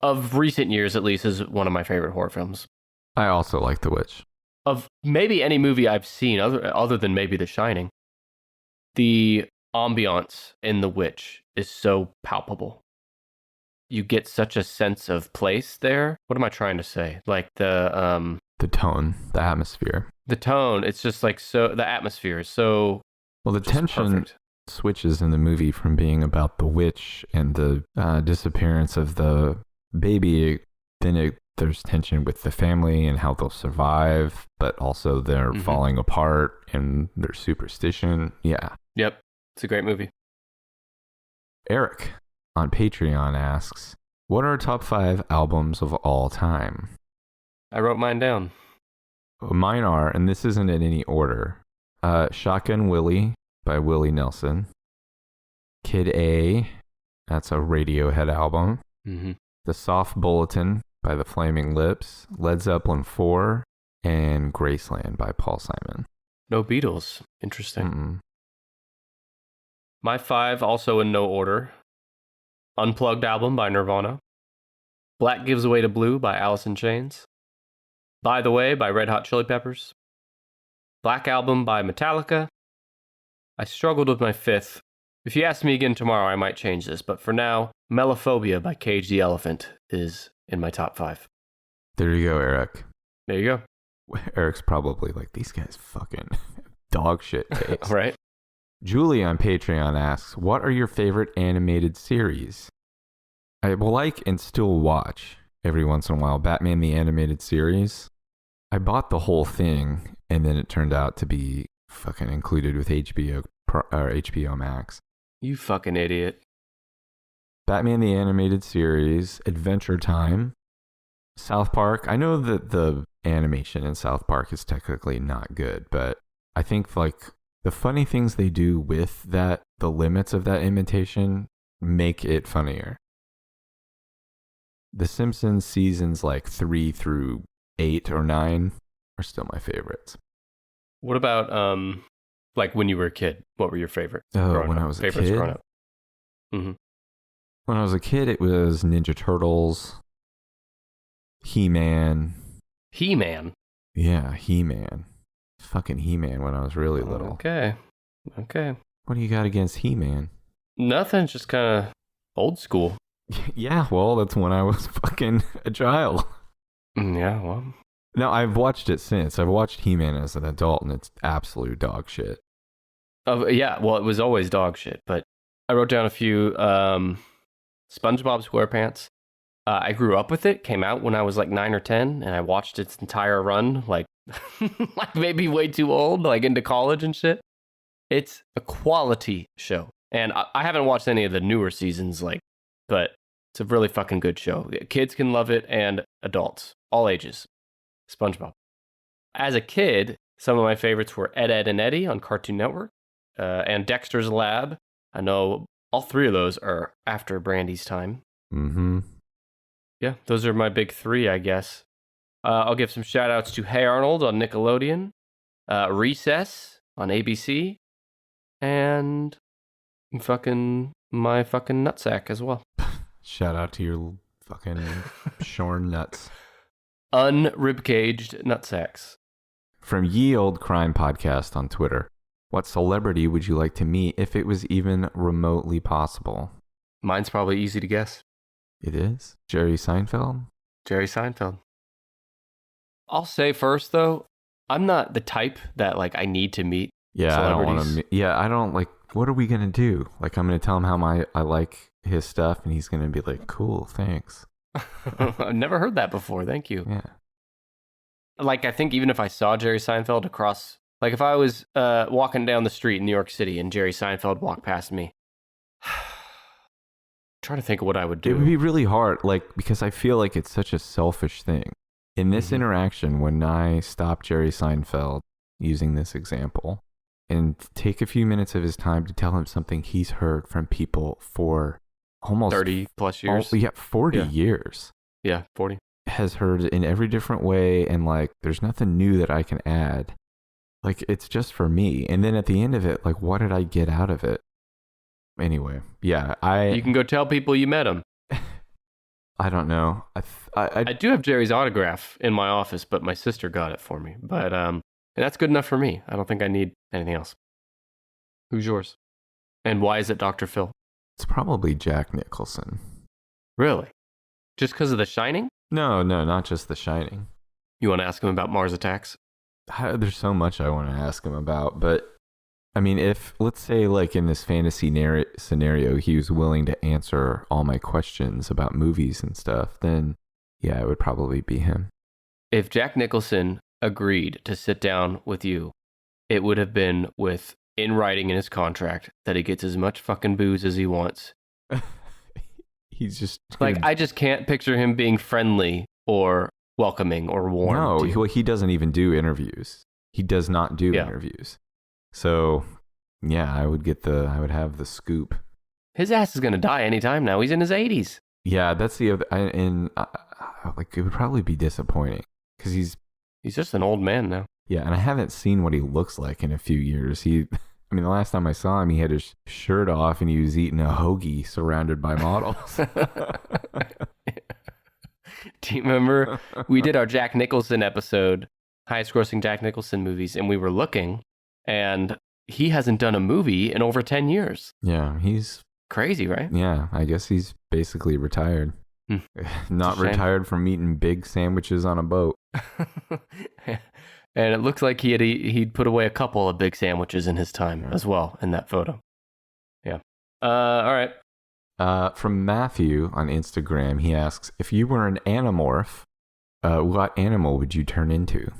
Of recent years, at least, is one of my favorite horror films. I also like The Witch. Of maybe any movie I've seen, other than maybe The Shining, the ambiance in The Witch is so palpable. You get such a sense of place there. What am I trying to say? Like the tone, the atmosphere. The tone, it's just like so, the atmosphere is so... Well, the tension perfect. Switches in the movie from being about the witch and the disappearance of the baby, then there's tension with the family and how they'll survive, but also they're falling apart and their superstition. Yeah. Yep. It's a great movie. Eric on Patreon asks, what are our top 5 albums of all time? I wrote mine down. Mine are, and this isn't in any order, Shotgun Willie by Willie Nelson. Kid A, that's a Radiohead album. Mm-hmm. The Soft Bulletin by the Flaming Lips. Led Zeppelin 4, and Graceland by Paul Simon. No Beatles. Interesting. Mm-mm. My 5, also in no order. Unplugged album by Nirvana. Black Gives Way to Blue by Alice in Chains. By the Way by Red Hot Chili Peppers. Black Album by Metallica. I struggled with my 5th. If you ask me again tomorrow, I might change this, but for now, Melophobia by Cage the Elephant is in my top 5. There you go, Eric. There you go. Eric's probably like, these guys fucking dog shit takes. Right? Julie on Patreon asks, what are your favorite animated series? I will like and still watch every once in a while Batman the Animated Series. I bought the whole thing, and then it turned out to be fucking included with HBO Max. You fucking idiot. Batman the Animated Series, Adventure Time, South Park. I know that the animation in South Park is technically not good, but I think like the funny things they do with that, the limits of that imitation, make it funnier. The Simpsons seasons like 3 through 8 or 9 are still my favorites. What about like when you were a kid? What were your favorites? When I was a kid? Growing up? Mm-hmm. When I was a kid, it was Ninja Turtles, He-Man. He-Man? Yeah, He-Man. Fucking He-Man when I was really little. Okay. What do you got against He-Man? Nothing, just kind of old school. Yeah, well, that's when I was fucking a child. Yeah, well. No, I've watched it since. I've watched He-Man as an adult, and it's absolute dog shit. Yeah, well, it was always dog shit, but I wrote down a few SpongeBob SquarePants. I grew up with it, came out when I was like 9 or 10, and I watched its entire run, like, like maybe way too old, like into college and shit. It's a quality show. And I haven't watched any of the newer seasons, like, but it's a really fucking good show. Kids can love it, and adults, all ages. SpongeBob. As a kid, some of my favorites were Ed, Edd, and Eddy on Cartoon Network, and Dexter's Lab. I know all three of those are after Brandy's time. Mm-hmm. Yeah, those are my big three, I guess. I'll give some shout outs to Hey Arnold on Nickelodeon, Recess on ABC, and my fucking nutsack as well. Shout out to your fucking shorn nuts. Unribcaged nutsacks. From Ye Old Crime Podcast on Twitter. What celebrity would you like to meet if it was even remotely possible? Mine's probably easy to guess. It is? Jerry Seinfeld? Jerry Seinfeld. I'll say first, though, I'm not the type that, like, I need to meet celebrities. I don't want to. Yeah, I don't, like, what are we going to do? Like, I'm going to tell him how I like his stuff, and he's going to be like, cool, thanks. I've never heard that before. Thank you. Yeah. Like, I think even if I saw Jerry Seinfeld across, like, if I was walking down the street in New York City and Jerry Seinfeld walked past me, trying to think of what I would do. It would be really hard, like, because I feel like it's such a selfish thing. In this interaction, when I stop Jerry Seinfeld, using this example, and take a few minutes of his time to tell him something he's heard from people for almost 30 plus years. 40 years. Yeah, 40. Has heard in every different way, and like, there's nothing new that I can add. Like, it's just for me. And then at the end of it, like, what did I get out of it? Anyway, yeah, You can go tell people you met him. I don't know. I do have Jerry's autograph in my office, but my sister got it for me. But and that's good enough for me. I don't think I need anything else. Who's yours? And why is it Dr. Phil? It's probably Jack Nicholson. Really? Just because of The Shining? No, not just The Shining. You want to ask him about Mars Attacks? There's so much I want to ask him about, but I mean, if, let's say, like, in this fantasy scenario, he was willing to answer all my questions about movies and stuff, then, yeah, it would probably be him. If Jack Nicholson agreed to sit down with you, it would have been with, in writing in his contract, that he gets as much fucking booze as he wants. He's just... Like, I just can't picture him being friendly or welcoming or warm. No, he doesn't even do interviews. He does not do interviews. So, yeah, I would have the scoop. His ass is going to die anytime now. He's in his 80s. Yeah, that's the other, like, it would probably be disappointing because he's just an old man now. Yeah, and I haven't seen what he looks like in a few years. The last time I saw him, he had his shirt off and he was eating a hoagie surrounded by models. Do you remember we did our Jack Nicholson episode, highest grossing Jack Nicholson movies, and we were looking, and he hasn't done a movie in over 10 years. Yeah, he's crazy, right? Yeah, I guess he's basically retired. Not retired from eating big sandwiches on a boat. And it looks like he'd put away a couple of big sandwiches in his time as well in that photo. Yeah. All right. From Matthew on Instagram, he asks, if you were an Animorph, what animal would you turn into?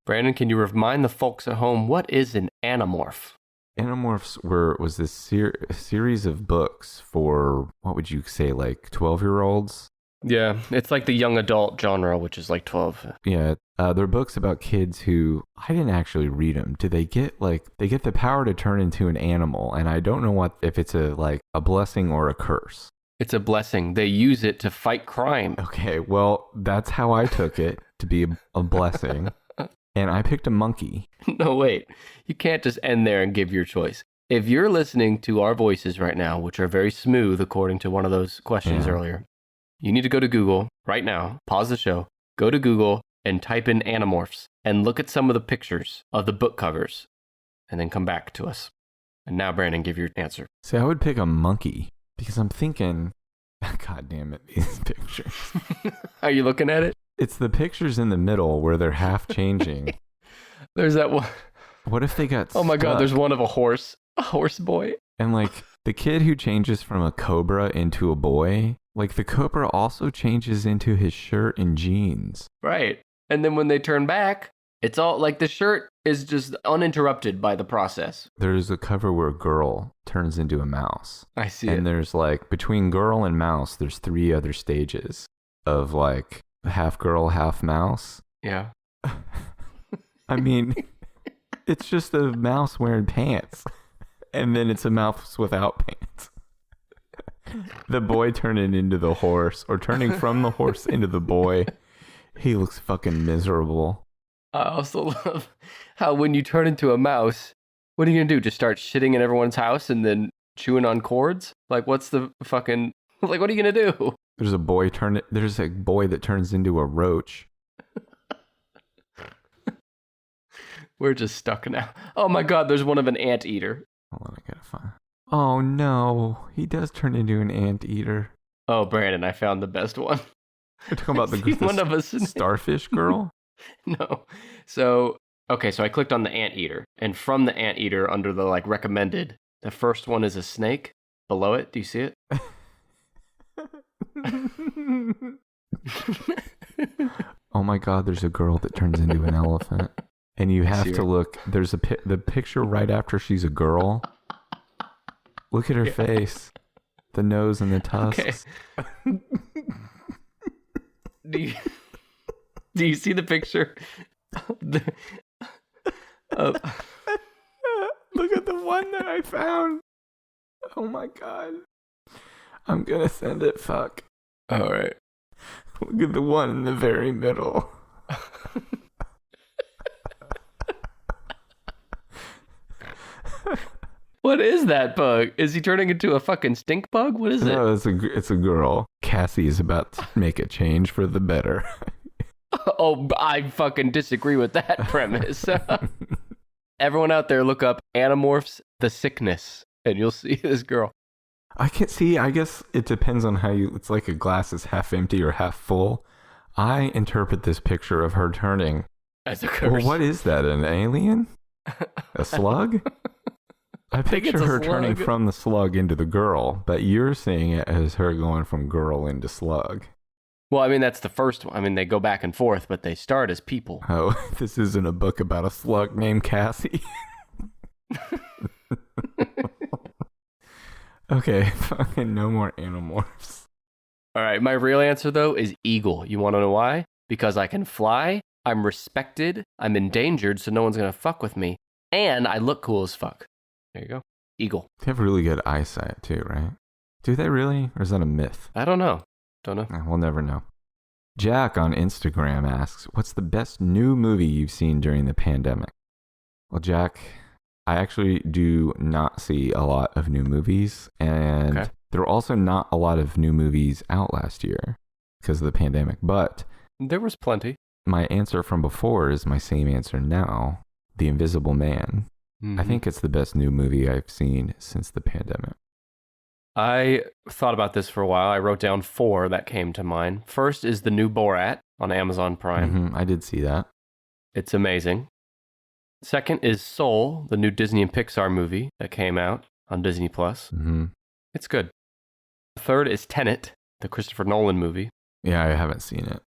Brandon, can you remind the folks at home, what is an Animorph? Animorphs was this series of books for, what would you say, like 12-year-olds? Yeah, it's like the young adult genre, which is like 12. Yeah, they're books about kids who, I didn't actually read them. Do they get the power to turn into an animal? And I don't know if it's a blessing or a curse. It's a blessing. They use it to fight crime. Okay, well, that's how I took it, to be a blessing. And I picked a monkey. No, wait. You can't just end there and give your choice. If you're listening to our voices right now, which are very smooth according to one of those questions earlier, you need to go to Google right now, pause the show, go to Google and type in Animorphs and look at some of the pictures of the book covers and then come back to us. And now, Brandon, give your answer. See, I would pick a monkey because I'm thinking, God damn it, these pictures. Are you looking at it? It's the pictures in the middle where they're half changing. There's that one. What if they got Oh my God, stuck? there's one of a horse boy. And the kid who changes from a cobra into a boy, the cobra also changes into his shirt and jeans. Right. And then when they turn back, it's all the shirt is just uninterrupted by the process. There's a cover where a girl turns into a mouse. I see and there's between girl and mouse, there's 3 other stages of half girl, half mouse. Yeah. I mean, it's just a mouse wearing pants. And then it's a mouse without pants. The boy turning into the horse, or turning from the horse into the boy. He looks fucking miserable. I also love how when you turn into a mouse, what are you going to do? Just start shitting in everyone's house and then chewing on cords? What's the fucking... what are you going to do? There's a boy that turns into a roach. We're just stuck now. Oh my God, there's one of an anteater. Hold on, I gotta find. Oh no, he does turn into an anteater. Oh, Brandon, I found the best one. You're talking about the starfish girl? No. So I clicked on the anteater, and from the anteater under the recommended, the first one is a snake. Below it, do you see it? Oh my God, there's a girl that turns into an elephant. And you have to look, there's the picture right after she's a girl. Look at her face, the nose and the tusks. Okay. Do you see the picture? Look at the one that I found. Oh my God. I'm gonna send it, fuck. All right. Look at the one in the very middle. What is that bug? Is he turning into a fucking stink bug? What is it? No, it's a girl. Cassie is about to make a change for the better. Oh, I fucking disagree with that premise. Everyone out there, look up Animorphs: The Sickness, and you'll see this girl. I can't see. I guess it depends on how it's like a glass is half empty or half full. I interpret this picture of her turning as a curse. Well, what is that? An alien? A slug? I picture her turning from the slug into the girl, but you're seeing it as her going from girl into slug. Well, I mean, that's the first one. I mean, they go back and forth, but they start as people. Oh, this isn't a book about a slug named Cassie. Okay, fucking no more Animorphs. All right, my real answer, though, is eagle. You want to know why? Because I can fly, I'm respected, I'm endangered, so no one's going to fuck with me, and I look cool as fuck. There you go. Eagle. They have really good eyesight, too, right? Do they really? Or is that a myth? I don't know. Don't know. We'll never know. Jack on Instagram asks, what's the best new movie you've seen during the pandemic? Well, Jack, I actually do not see a lot of new movies. And there were also not a lot of new movies out last year because of the pandemic. But there was plenty. My answer from before is my same answer now. The Invisible Man. Mm-hmm. I think it's the best new movie I've seen since the pandemic. I thought about this for a while. I wrote down 4 that came to mind. First is the new Borat on Amazon Prime. Mm-hmm. I did see that. It's amazing. Second is Soul, the new Disney and Pixar movie that came out on Disney+. Mm-hmm. It's good. Third is Tenet, the Christopher Nolan movie. Yeah, I haven't seen it.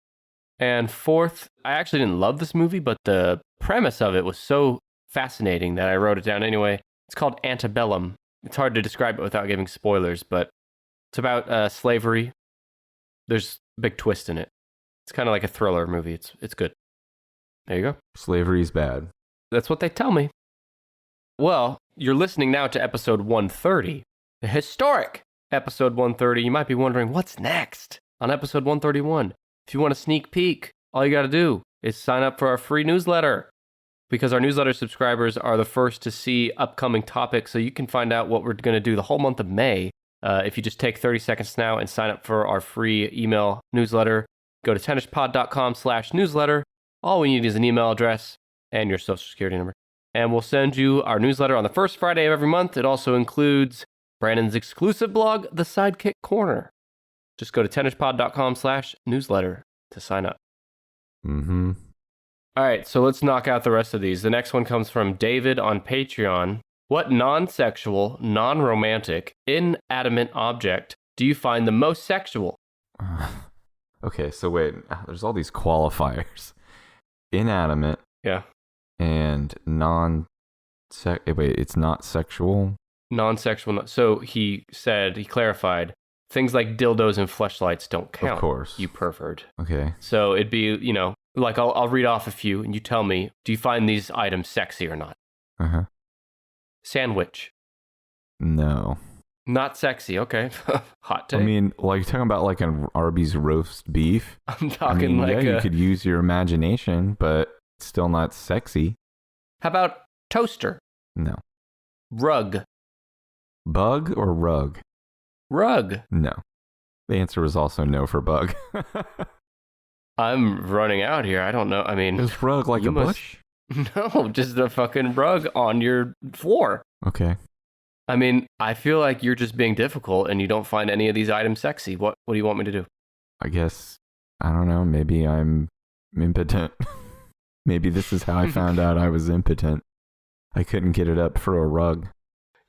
And fourth, I actually didn't love this movie, but the premise of it was so fascinating that I wrote it down anyway. It's called Antebellum. It's hard to describe it without giving spoilers, but it's about slavery. There's a big twist in it. It's kind of like a thriller movie. It's good. There you go. Slavery's bad. That's what they tell me. Well, you're listening now to episode 130, the historic episode 130. You might be wondering, what's next on episode 131? If you want a sneak peek, all you got to do is sign up for our free newsletter, because our newsletter subscribers are the first to see upcoming topics, so you can find out what we're going to do the whole month of May. If you just take 30 seconds now and sign up for our free email newsletter, go to tennishpod.com/newsletter. All we need is an email address and your social security number, and we'll send you our newsletter on the first Friday of every month. It also includes Brandon's exclusive blog, The Sidekick Corner. Just go to tennishpod.com/newsletter to sign up. Mm-hmm. All right, so let's knock out the rest of these. The next one comes from David on Patreon. What non-sexual, non-romantic, inanimate object do you find the most sexual? Okay, so wait. There's all these qualifiers. Inanimate. Yeah. And wait, it's not sexual? Non-sexual. So he clarified, things like dildos and fleshlights don't count. Of course. You pervert. Okay. So it'd be, like I'll read off a few and you tell me, do you find these items sexy or not? Uh-huh. Sandwich. No. Not sexy. Okay. Hot take. I mean, like, you're talking about like an Arby's roast beef. I'm talking you could use your imagination, but it's still not sexy. How about toaster? No. Rug. Bug or rug? Rug. No. The answer was also no for bug. I'm running out here. I don't know. I mean, is rug like a bush? No, just a fucking rug on your floor. Okay. I mean, I feel like you're just being difficult and you don't find any of these items sexy. What do you want me to do? I guess, I don't know, maybe I'm impotent. Maybe this is how I found out I was impotent. I couldn't get it up for a rug.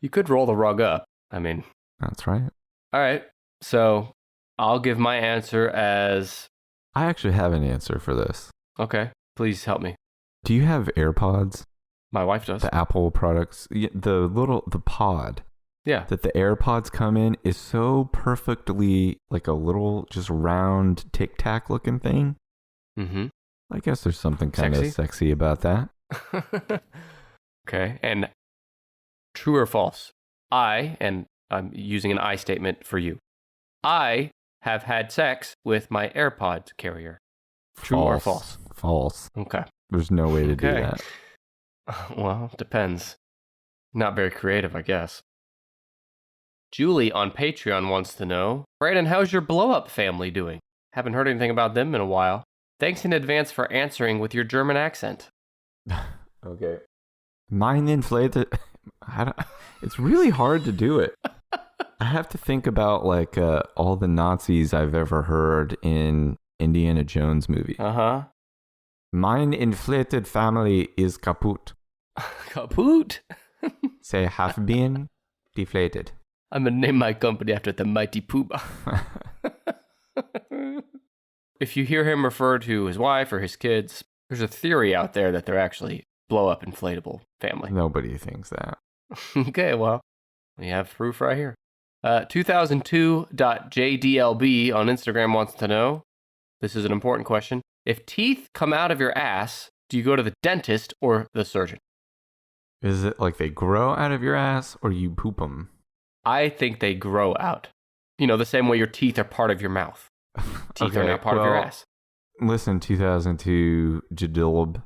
You could roll the rug up. I mean. That's right. All right. So I'll give my answer as... I actually have an answer for this. Okay. Please help me. Do you have AirPods? My wife does. The Apple products, the pod. Yeah. That the AirPods come in is so perfectly like a little just round Tic Tac looking thing. Mm-hmm. I guess there's something kind of sexy about that. Okay. And true or false? I'm using an I statement for you. I have had sex with my AirPods carrier. True or false? False. Okay. There's no way to do that. Well, depends. Not very creative, I guess. Julie on Patreon wants to know, Brandon, how's your blow-up family doing? Haven't heard anything about them in a while. Thanks in advance for answering with your German accent. Okay. Mine inflated. It's really hard to do it. I have to think about like all the Nazis I've ever heard in Indiana Jones movies. Uh-huh. Mine inflated family is kaput. Kaput? Say have been deflated. I'm going to name my company after the mighty Pooh. If you hear him refer to his wife or his kids, there's a theory out there that they're actually blow-up inflatable family. Nobody thinks that. Okay, well, we have proof right here. 2002.jdlb on Instagram wants to know, this is an important question, if teeth come out of your ass, do you go to the dentist or the surgeon? Is it like they grow out of your ass or you poop them? I think they grow out. The same way your teeth are part of your mouth. Teeth are not part of your ass. Listen, 2002 jdlb,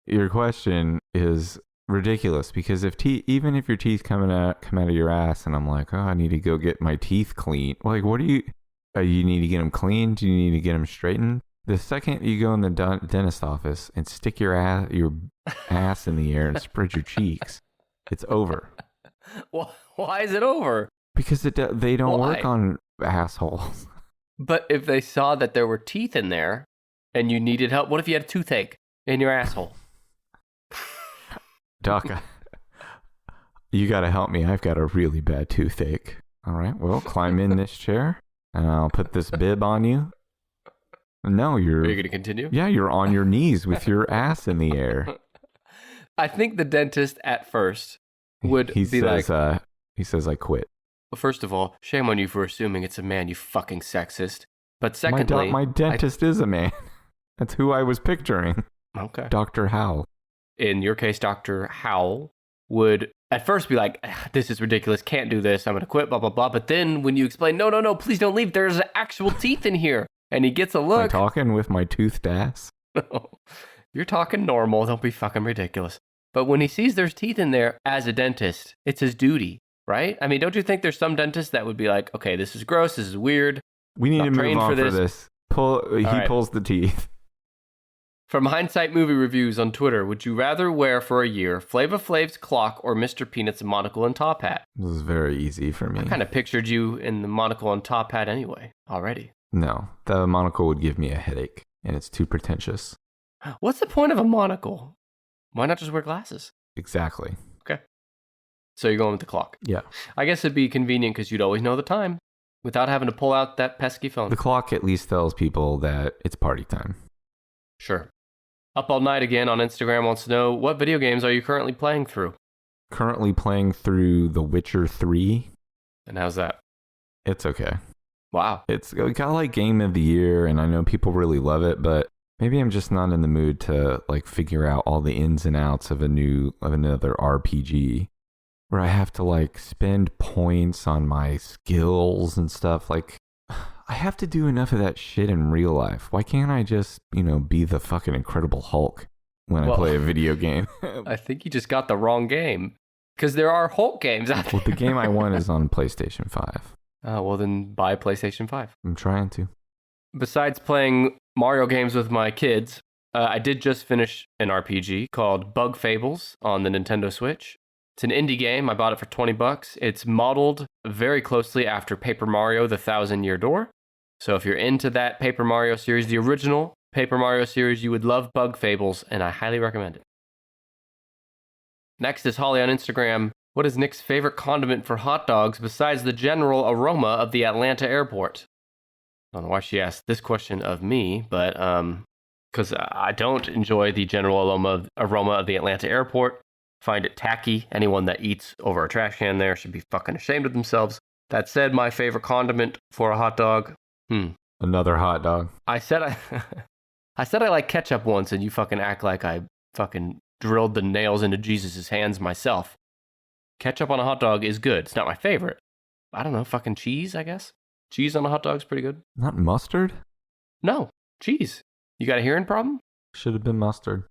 your question is ridiculous because even if your teeth come out of your ass and I'm like, oh, I need to go get my teeth cleaned. Like, what do you need to get them cleaned? Do you need to get them straightened? The second you go in the dentist office and stick your ass in the air and spread your cheeks, it's over. Well, why is it over? Because they don't work on assholes. But if they saw that there were teeth in there and you needed help, what if you had a toothache in your asshole? Doc, you got to help me. I've got a really bad toothache. All right, well, climb in this chair and I'll put this bib on you. No, Are you going to continue? Yeah, you're on your knees with your ass in the air. I think the dentist at first would he be says, like... he says, I quit. Well, first of all, shame on you for assuming it's a man, you fucking sexist. But secondly... My dentist is a man. That's who I was picturing. Okay. Dr. Howell. In your case, Dr. Howell would at first be like, this is ridiculous, can't do this, I'm going to quit, blah, blah, blah. But then when you explain, no, please don't leave, there's actual teeth in here. And he gets a look. Am I talking with my toothed ass? No, you're talking normal, don't be fucking ridiculous. But when he sees there's teeth in there as a dentist, it's his duty, right? I mean, don't you think there's some dentists that would be like, okay, this is gross, this is weird. We need to move on for this. He pulls the teeth. From Hindsight Movie Reviews on Twitter, would you rather wear for a year Flava Flav's clock or Mr. Peanut's monocle and top hat? This is very easy for me. I kind of pictured you in the monocle and top hat anyway, already. No, the monocle would give me a headache, and it's too pretentious. What's the point of a monocle? Why not just wear glasses? Exactly. Okay. So you're going with the clock? Yeah. I guess it'd be convenient because you'd always know the time without having to pull out that pesky phone. The clock at least tells people that it's party time. Sure. Up All Night again on Instagram wants to know, what video games are you currently playing through? Currently playing through The Witcher 3. And how's that? It's okay. Wow. It's got like Game of the Year, and I know people really love it, but maybe I'm just not in the mood to like figure out all the ins and outs of another RPG where I have to like spend points on my skills and stuff. Like, I have to do enough of that shit in real life. Why can't I just, be the fucking Incredible Hulk when I play a video game? I think you just got the wrong game. Because there are Hulk games out there. Well, the game I want is on PlayStation 5. Oh, well then buy PlayStation 5. I'm trying to. Besides playing Mario games with my kids, I did just finish an RPG called Bug Fables on the Nintendo Switch. It's an indie game. I bought it for $20. It's modeled very closely after Paper Mario: The Thousand Year Door. So if you're into that Paper Mario series, the original Paper Mario series, you would love Bug Fables, and I highly recommend it. Next is Holly on Instagram. What is Nick's favorite condiment for hot dogs besides the general aroma of the Atlanta airport? I don't know why she asked this question of me, but because I don't enjoy the general aroma of the Atlanta airport. Find it tacky. Anyone that eats over a trash can there should be fucking ashamed of themselves. That said, my favorite condiment for a hot dog. Another hot dog. I said I like ketchup once, and you fucking act like I fucking drilled the nails into Jesus' hands myself. Ketchup on a hot dog is good. It's not my favorite. I don't know, fucking cheese, I guess. Cheese on a hot dog's pretty good. Not mustard? No, cheese. You got a hearing problem? Should have been mustard.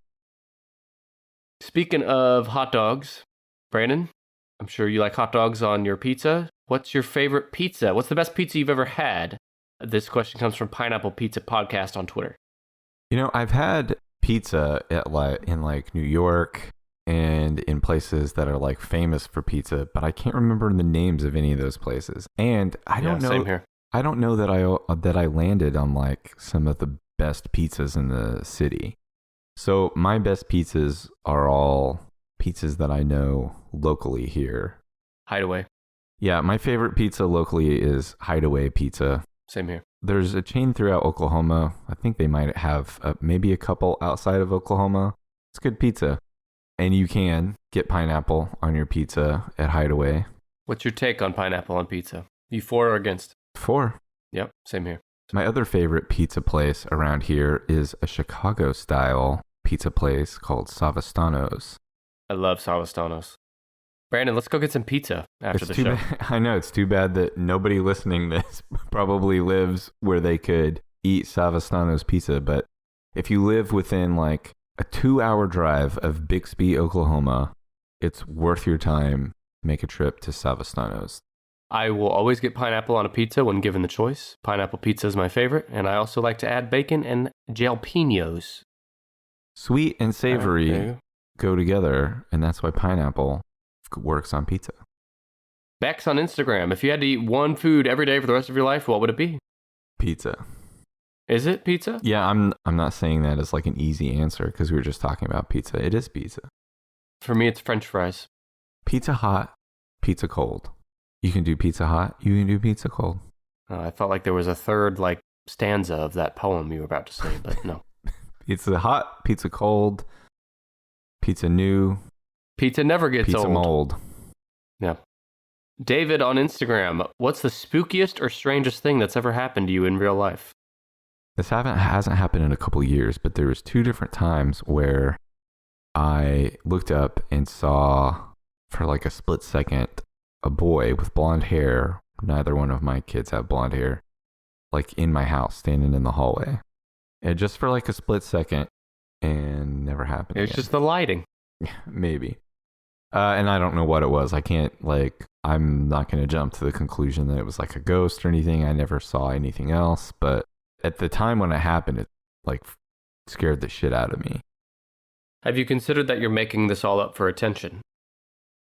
Speaking of hot dogs, Brandon, I'm sure you like hot dogs on your pizza. What's your favorite pizza? What's the best pizza you've ever had? This question comes from Pineapple Pizza Podcast on Twitter. I've had pizza in New York and in places that are like famous for pizza, but I can't remember the names of any of those places. And I don't know. Same here. I don't know that I landed on like some of the best pizzas in the city. So my best pizzas are all pizzas that I know locally here. Hideaway. Yeah, my favorite pizza locally is Hideaway Pizza. Same here. There's a chain throughout Oklahoma. I think they might have maybe a couple outside of Oklahoma. It's good pizza. And you can get pineapple on your pizza at Hideaway. What's your take on pineapple on pizza? You for or against? 4. Yep, same here. My other favorite pizza place around here is a Chicago-style pizza place called Savastano's. I love Savastano's. Brandon, let's go get some pizza after the show. I know, it's too bad that nobody listening to this probably lives where they could eat Savastano's pizza, but if you live within like a 2-hour drive of Bixby, Oklahoma, it's worth your time to make a trip to Savastano's. I will always get pineapple on a pizza when given the choice. Pineapple pizza is my favorite, and I also like to add bacon and jalapenos. Sweet and savory go together, and that's why pineapple works on pizza. Bex on Instagram. If you had to eat one food every day for the rest of your life, what would it be? Pizza. Is it pizza? Yeah, I'm not saying that as like an easy answer because we were just talking about pizza. It is pizza. For me, it's French fries. Pizza hot, pizza cold. You can do pizza hot, you can do pizza cold. I felt like there was a third stanza of that poem you were about to say, but no. Pizza hot, pizza cold, pizza new. Pizza never gets pizza old. Mold. David on Instagram, what's the spookiest or strangest thing that's ever happened to you in real life? This hasn't happened in a couple years, but there was 2 different times where I looked up and saw, for like a split second, a boy with blonde hair. Neither one of my kids have blonde hair. Like in my house, standing in the hallway. And just for like a split second, and never happened It's again. just the lighting. Maybe. And I don't know what it was. I'm not going to jump to the conclusion that it was like a ghost or anything. I never saw anything else. But at the time when it happened, it like scared the shit out of me. Have you considered that you're making this all up for attention?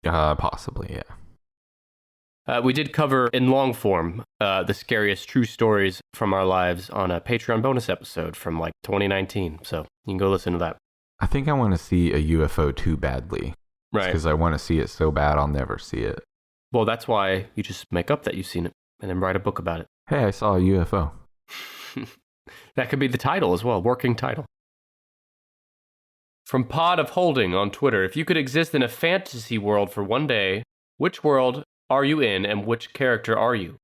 Possibly, yeah. We did cover in long form the scariest true stories from our lives on a Patreon bonus episode from like 2019. So you can go listen to that. I think I want to see a UFO too badly. Right. Because I want to see it so bad I'll never see it. Well, that's why you just make up that you've seen it and then write a book about it. Hey, I saw a UFO. That could be the title as well, working title. From Pod of Holding on Twitter, if you could exist in a fantasy world for one day, which world are you in and which character are you?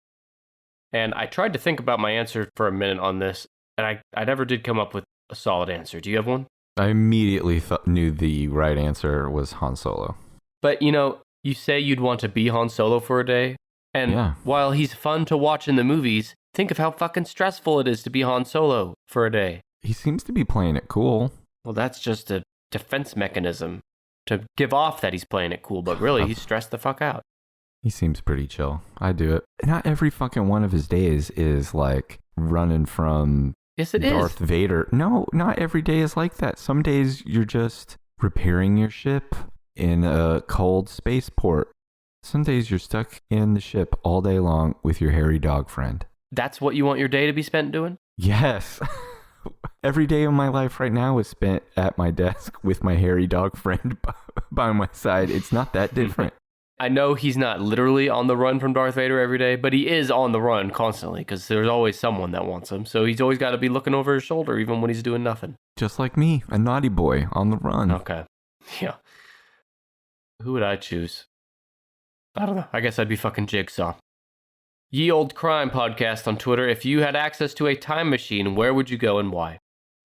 And I tried to think about my answer for a minute on this, and I never did come up with a solid answer. Do you have one? I immediately knew the right answer was Han Solo. But, you say you'd want to be Han Solo for a day, and while he's fun to watch in the movies, think of how fucking stressful it is to be Han Solo for a day. He seems to be playing it cool. Well, that's just a defense mechanism to give off that he's playing it cool, but really, he's stressed the fuck out. He seems pretty chill. I do it. Not every fucking one of his days is like running from Darth Vader. No, not every day is like that. Some days you're just repairing your ship in a cold spaceport. Some days you're stuck in the ship all day long with your hairy dog friend. That's what you want your day to be spent doing? Yes. Every day of my life right now is spent at my desk with my hairy dog friend by my side. It's not that different. I know he's not literally on the run from Darth Vader every day, but he is on the run constantly because there's always someone that wants him. So he's always got to be looking over his shoulder even when he's doing nothing. Just like me, a naughty boy on the run. Okay. Yeah. Who would I choose? I don't know. I guess I'd be fucking Jigsaw. Ye Old Crime Podcast on Twitter. If you had access to a time machine, where would you go and why?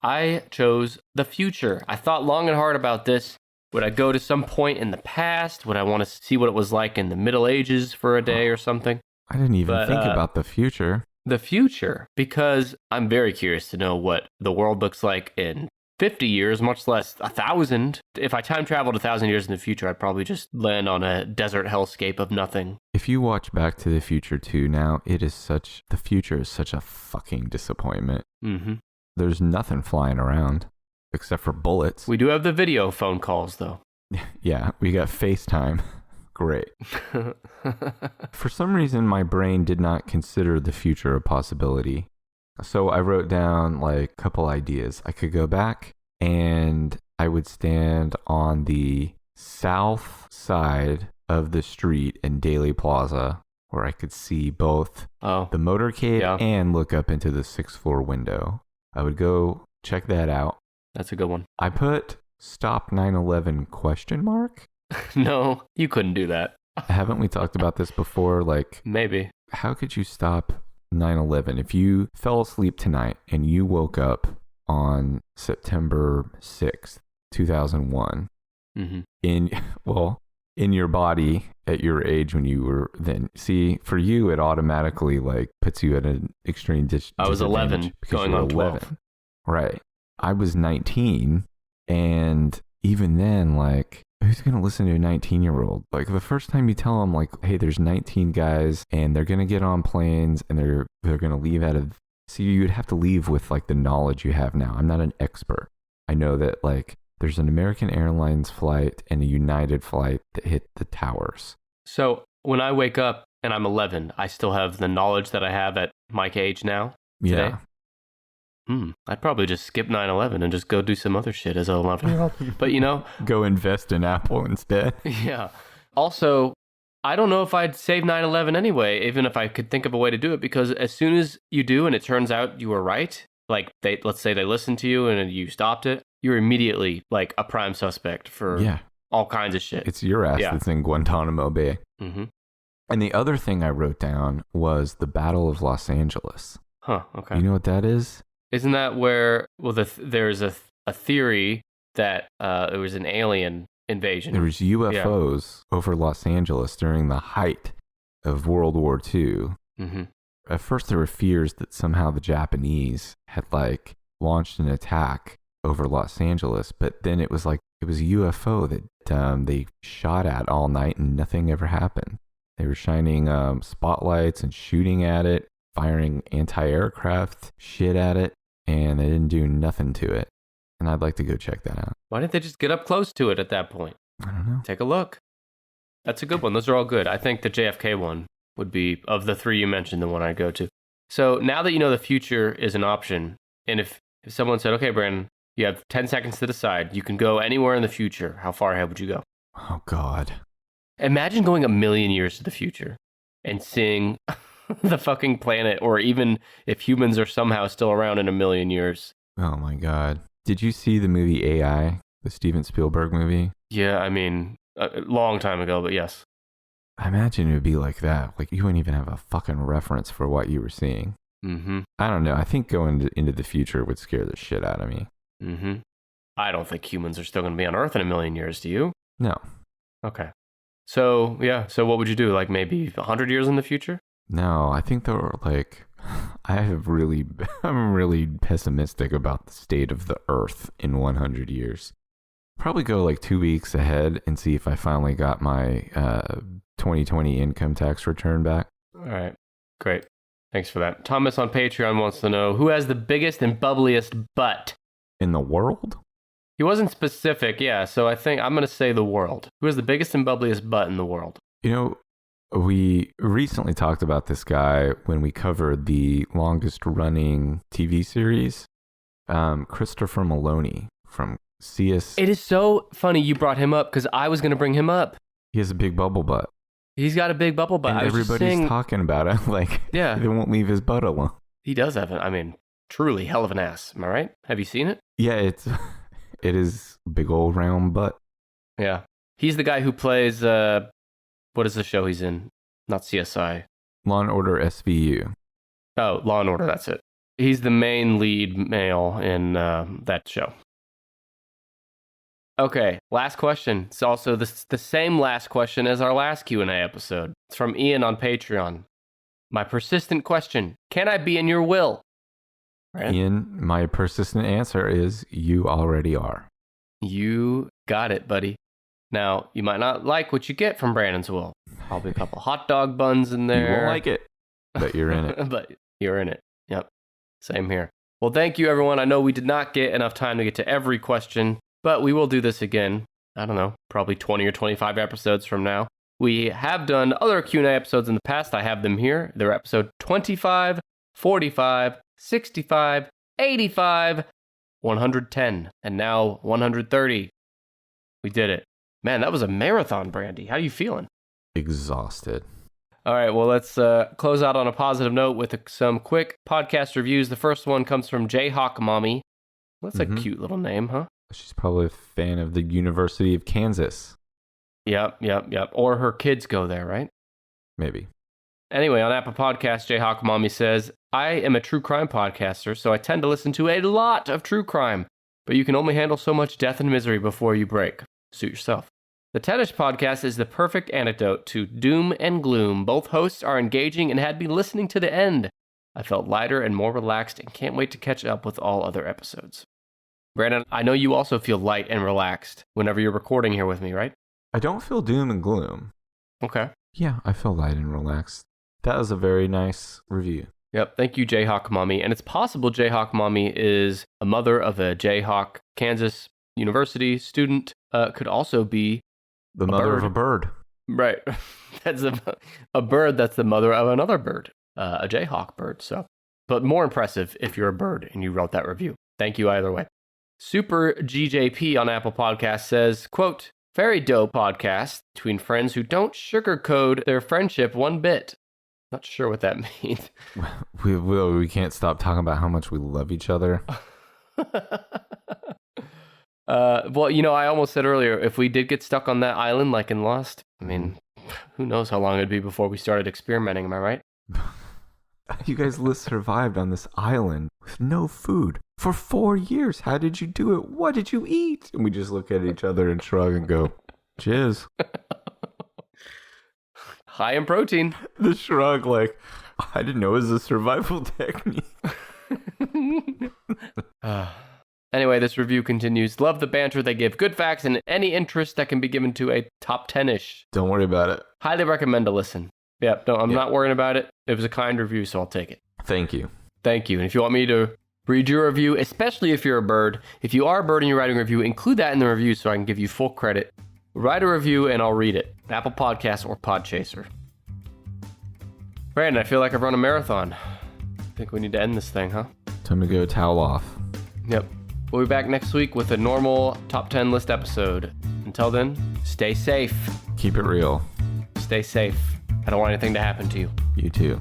I chose the future. I thought long and hard about this. Would I go to some point in the past? Would I want to see what it was like in the Middle Ages for a day or something? I didn't even think about the future. The future, because I'm very curious to know what the world looks like in 50 years, much less 1,000. If I time traveled 1,000 years in the future, I'd probably just land on a desert hellscape of nothing. If you watch Back to the Future 2 now, the future is such a fucking disappointment. Mm-hmm. There's nothing flying around except for bullets. We do have the video phone calls, though. Yeah, we got FaceTime. Great. For some reason, my brain did not consider the future a possibility. So I wrote down like a couple ideas. I could go back and I would stand on the south side of the street in Daly Plaza where I could see both the motorcade and look up into the 6th floor window. I would go check that out. That's a good one. I put stop 9/11 ? No, you couldn't do that. Haven't we talked about this before? Like, maybe. How could you stop 9/11? If you fell asleep tonight and you woke up on September 6th, 2001, in your body at your age when you were then, see, for you, it automatically like puts you at an extreme disadvantage. I was 11 going on 12. Right. I was 19, and even then, like, who's going to listen to a 19-year-old? Like, the first time you tell them, like, hey, there's 19 guys, and they're going to get on planes, and they're going to leave out of... See, you'd have to leave with, like, the knowledge you have now. I'm not an expert. I know that, like, there's an American Airlines flight and a United flight that hit the towers. So, when I wake up and I'm 11, I still have the knowledge that I have at my age now? Today? Yeah. I'd probably just skip 9/11 and just go do some other shit as an 11-year-old. But, go invest in Apple instead. Yeah. Also, I don't know if I'd save 9/11 anyway, even if I could think of a way to do it, because as soon as you do and it turns out you were right, like let's say they listened to you and you stopped it, you're immediately like a prime suspect for all kinds of shit. It's your ass that's in Guantanamo Bay. Mm-hmm. And the other thing I wrote down was the Battle of Los Angeles. Huh, okay. You know what that is? Isn't that where, well, there's a theory that it was an alien invasion. There was UFOs over Los Angeles during the height of World War II. Mm-hmm. At first, there were fears that somehow the Japanese had like launched an attack over Los Angeles, but then it was a UFO that they shot at all night and nothing ever happened. They were shining spotlights and shooting at it, firing anti-aircraft shit at it, and they didn't do nothing to it. And I'd like to go check that out. Why didn't they just get up close to it at that point? I don't know. Take a look. That's a good one. Those are all good. I think the JFK one would be, of the three you mentioned, the one I'd go to. So now that you know the future is an option, and if someone said, okay, Brandon, you have 10 seconds to decide, you can go anywhere in the future, how far ahead would you go? Oh, God. Imagine going 1,000,000 years to the future and seeing the fucking planet, or even if humans are somehow still around in 1,000,000 years. Oh, my God. Did you see the movie AI, the Steven Spielberg movie? Yeah, I mean, a long time ago, but yes. I imagine it would be like that. Like, you wouldn't even have a fucking reference for what you were seeing. Mm-hmm. I don't know. I think going into the future would scare the shit out of me. Mm-hmm. I don't think humans are still going to be on Earth in 1,000,000 years, do you? No. Okay. So, yeah. So what would you do? Like maybe 100 years in the future? No, I think they're like, I'm really pessimistic about the state of the Earth in 100 years. Probably go like 2 weeks ahead and see if I finally got my 2020 income tax return back. All right. Great. Thanks for that. Thomas on Patreon wants to know, who has the biggest and bubbliest butt? In the world? He wasn't specific, yeah, so I think I'm going to say the world. Who has the biggest and bubbliest butt in the world? You know, we recently talked about this guy when we covered the longest running TV series, Christopher Maloney from Sexiest. It is so funny you brought him up because I was going to bring him up. He has a big bubble butt. He's got a big bubble butt. And everybody's talking about it. Like, yeah. They won't leave his butt alone. He does have truly hell of an ass. Am I right? Have you seen it? Yeah, it is a big old round butt. Yeah. He's the guy who plays, what is the show he's in? Not CSI. Law and Order SVU. Oh, Law and Order, that's it. He's the main lead male in that show. Okay, last question. It's also the same last question as our last Q&A episode. It's from Ian on Patreon. My persistent question, can I be in your will? Right? Ian, my persistent answer is you already are. You got it, buddy. Now, you might not like what you get from Brandon's will. Probably a couple hot dog buns in there. You won't like it, but you're in it. But you're in it. Yep. Same here. Well, thank you, everyone. I know we did not get enough time to get to every question, but we will do this again. I don't know, probably 20 or 25 episodes from now. We have done other Q&A episodes in the past. I have them here. They're episode 25, 45, 65, 85, 110, and now 130. We did it. Man, that was a marathon, Brandy. How are you feeling? Exhausted. All right, well, let's close out on a positive note with some quick podcast reviews. The first one comes from Jayhawk Mommy. That's a cute little name, huh? She's probably a fan of the University of Kansas. Yep. Or her kids go there, right? Maybe. Anyway, on Apple Podcasts, Jayhawk Mommy says, I am a true crime podcaster, so I tend to listen to a lot of true crime, but you can only handle so much death and misery before you break. Suit yourself. The Tennis podcast is the perfect antidote to doom and gloom. Both hosts are engaging and had me listening to the end. I felt lighter and more relaxed and can't wait to catch up with all other episodes. Brandon, I know you also feel light and relaxed whenever you're recording here with me, right? I don't feel doom and gloom. Okay. Yeah, I feel light and relaxed. That was a very nice review. Yep. Thank you, Jayhawk Mommy. And it's possible Jayhawk Mommy is a mother of a Jayhawk, Kansas University student. Could also be the mother of a bird. Right. That's a bird that's the mother of another bird, a Jayhawk bird. So, but more impressive if you're a bird and you wrote that review. Thank you either way. Super GJP on Apple Podcasts says, quote, very dope podcast between friends who don't sugarcoat their friendship one bit. Not sure what that means. We can't stop talking about how much we love each other. Well, I almost said earlier, if we did get stuck on that island like in Lost, I mean, Who knows how long it'd be before we started experimenting, am I right? You guys survived on this island with no food for 4 years. How did you do it? What did you eat? And we just look at each other and shrug and go, jizz. High in protein. The shrug, like, I didn't know it was a survival technique. Anyway, this review continues. Love the banter they give. Good facts and any interest that can be given to a top 10-ish. Don't worry about it. Highly recommend to listen. Yep, no, I'm not worrying about it. It was a kind review, so I'll take it. Thank you. Thank you. And if you want me to read your review, especially if you're a bird, if you are a bird and you're writing a review, include that in the review so I can give you full credit. Write a review and I'll read it. Apple Podcasts or Podchaser. Brandon, I feel like I've run a marathon. I think we need to end this thing, huh? Time to go towel off. Yep. We'll be back next week with a normal top 10 list episode. Until then, stay safe. Keep it real. Stay safe. I don't want anything to happen to you. You too.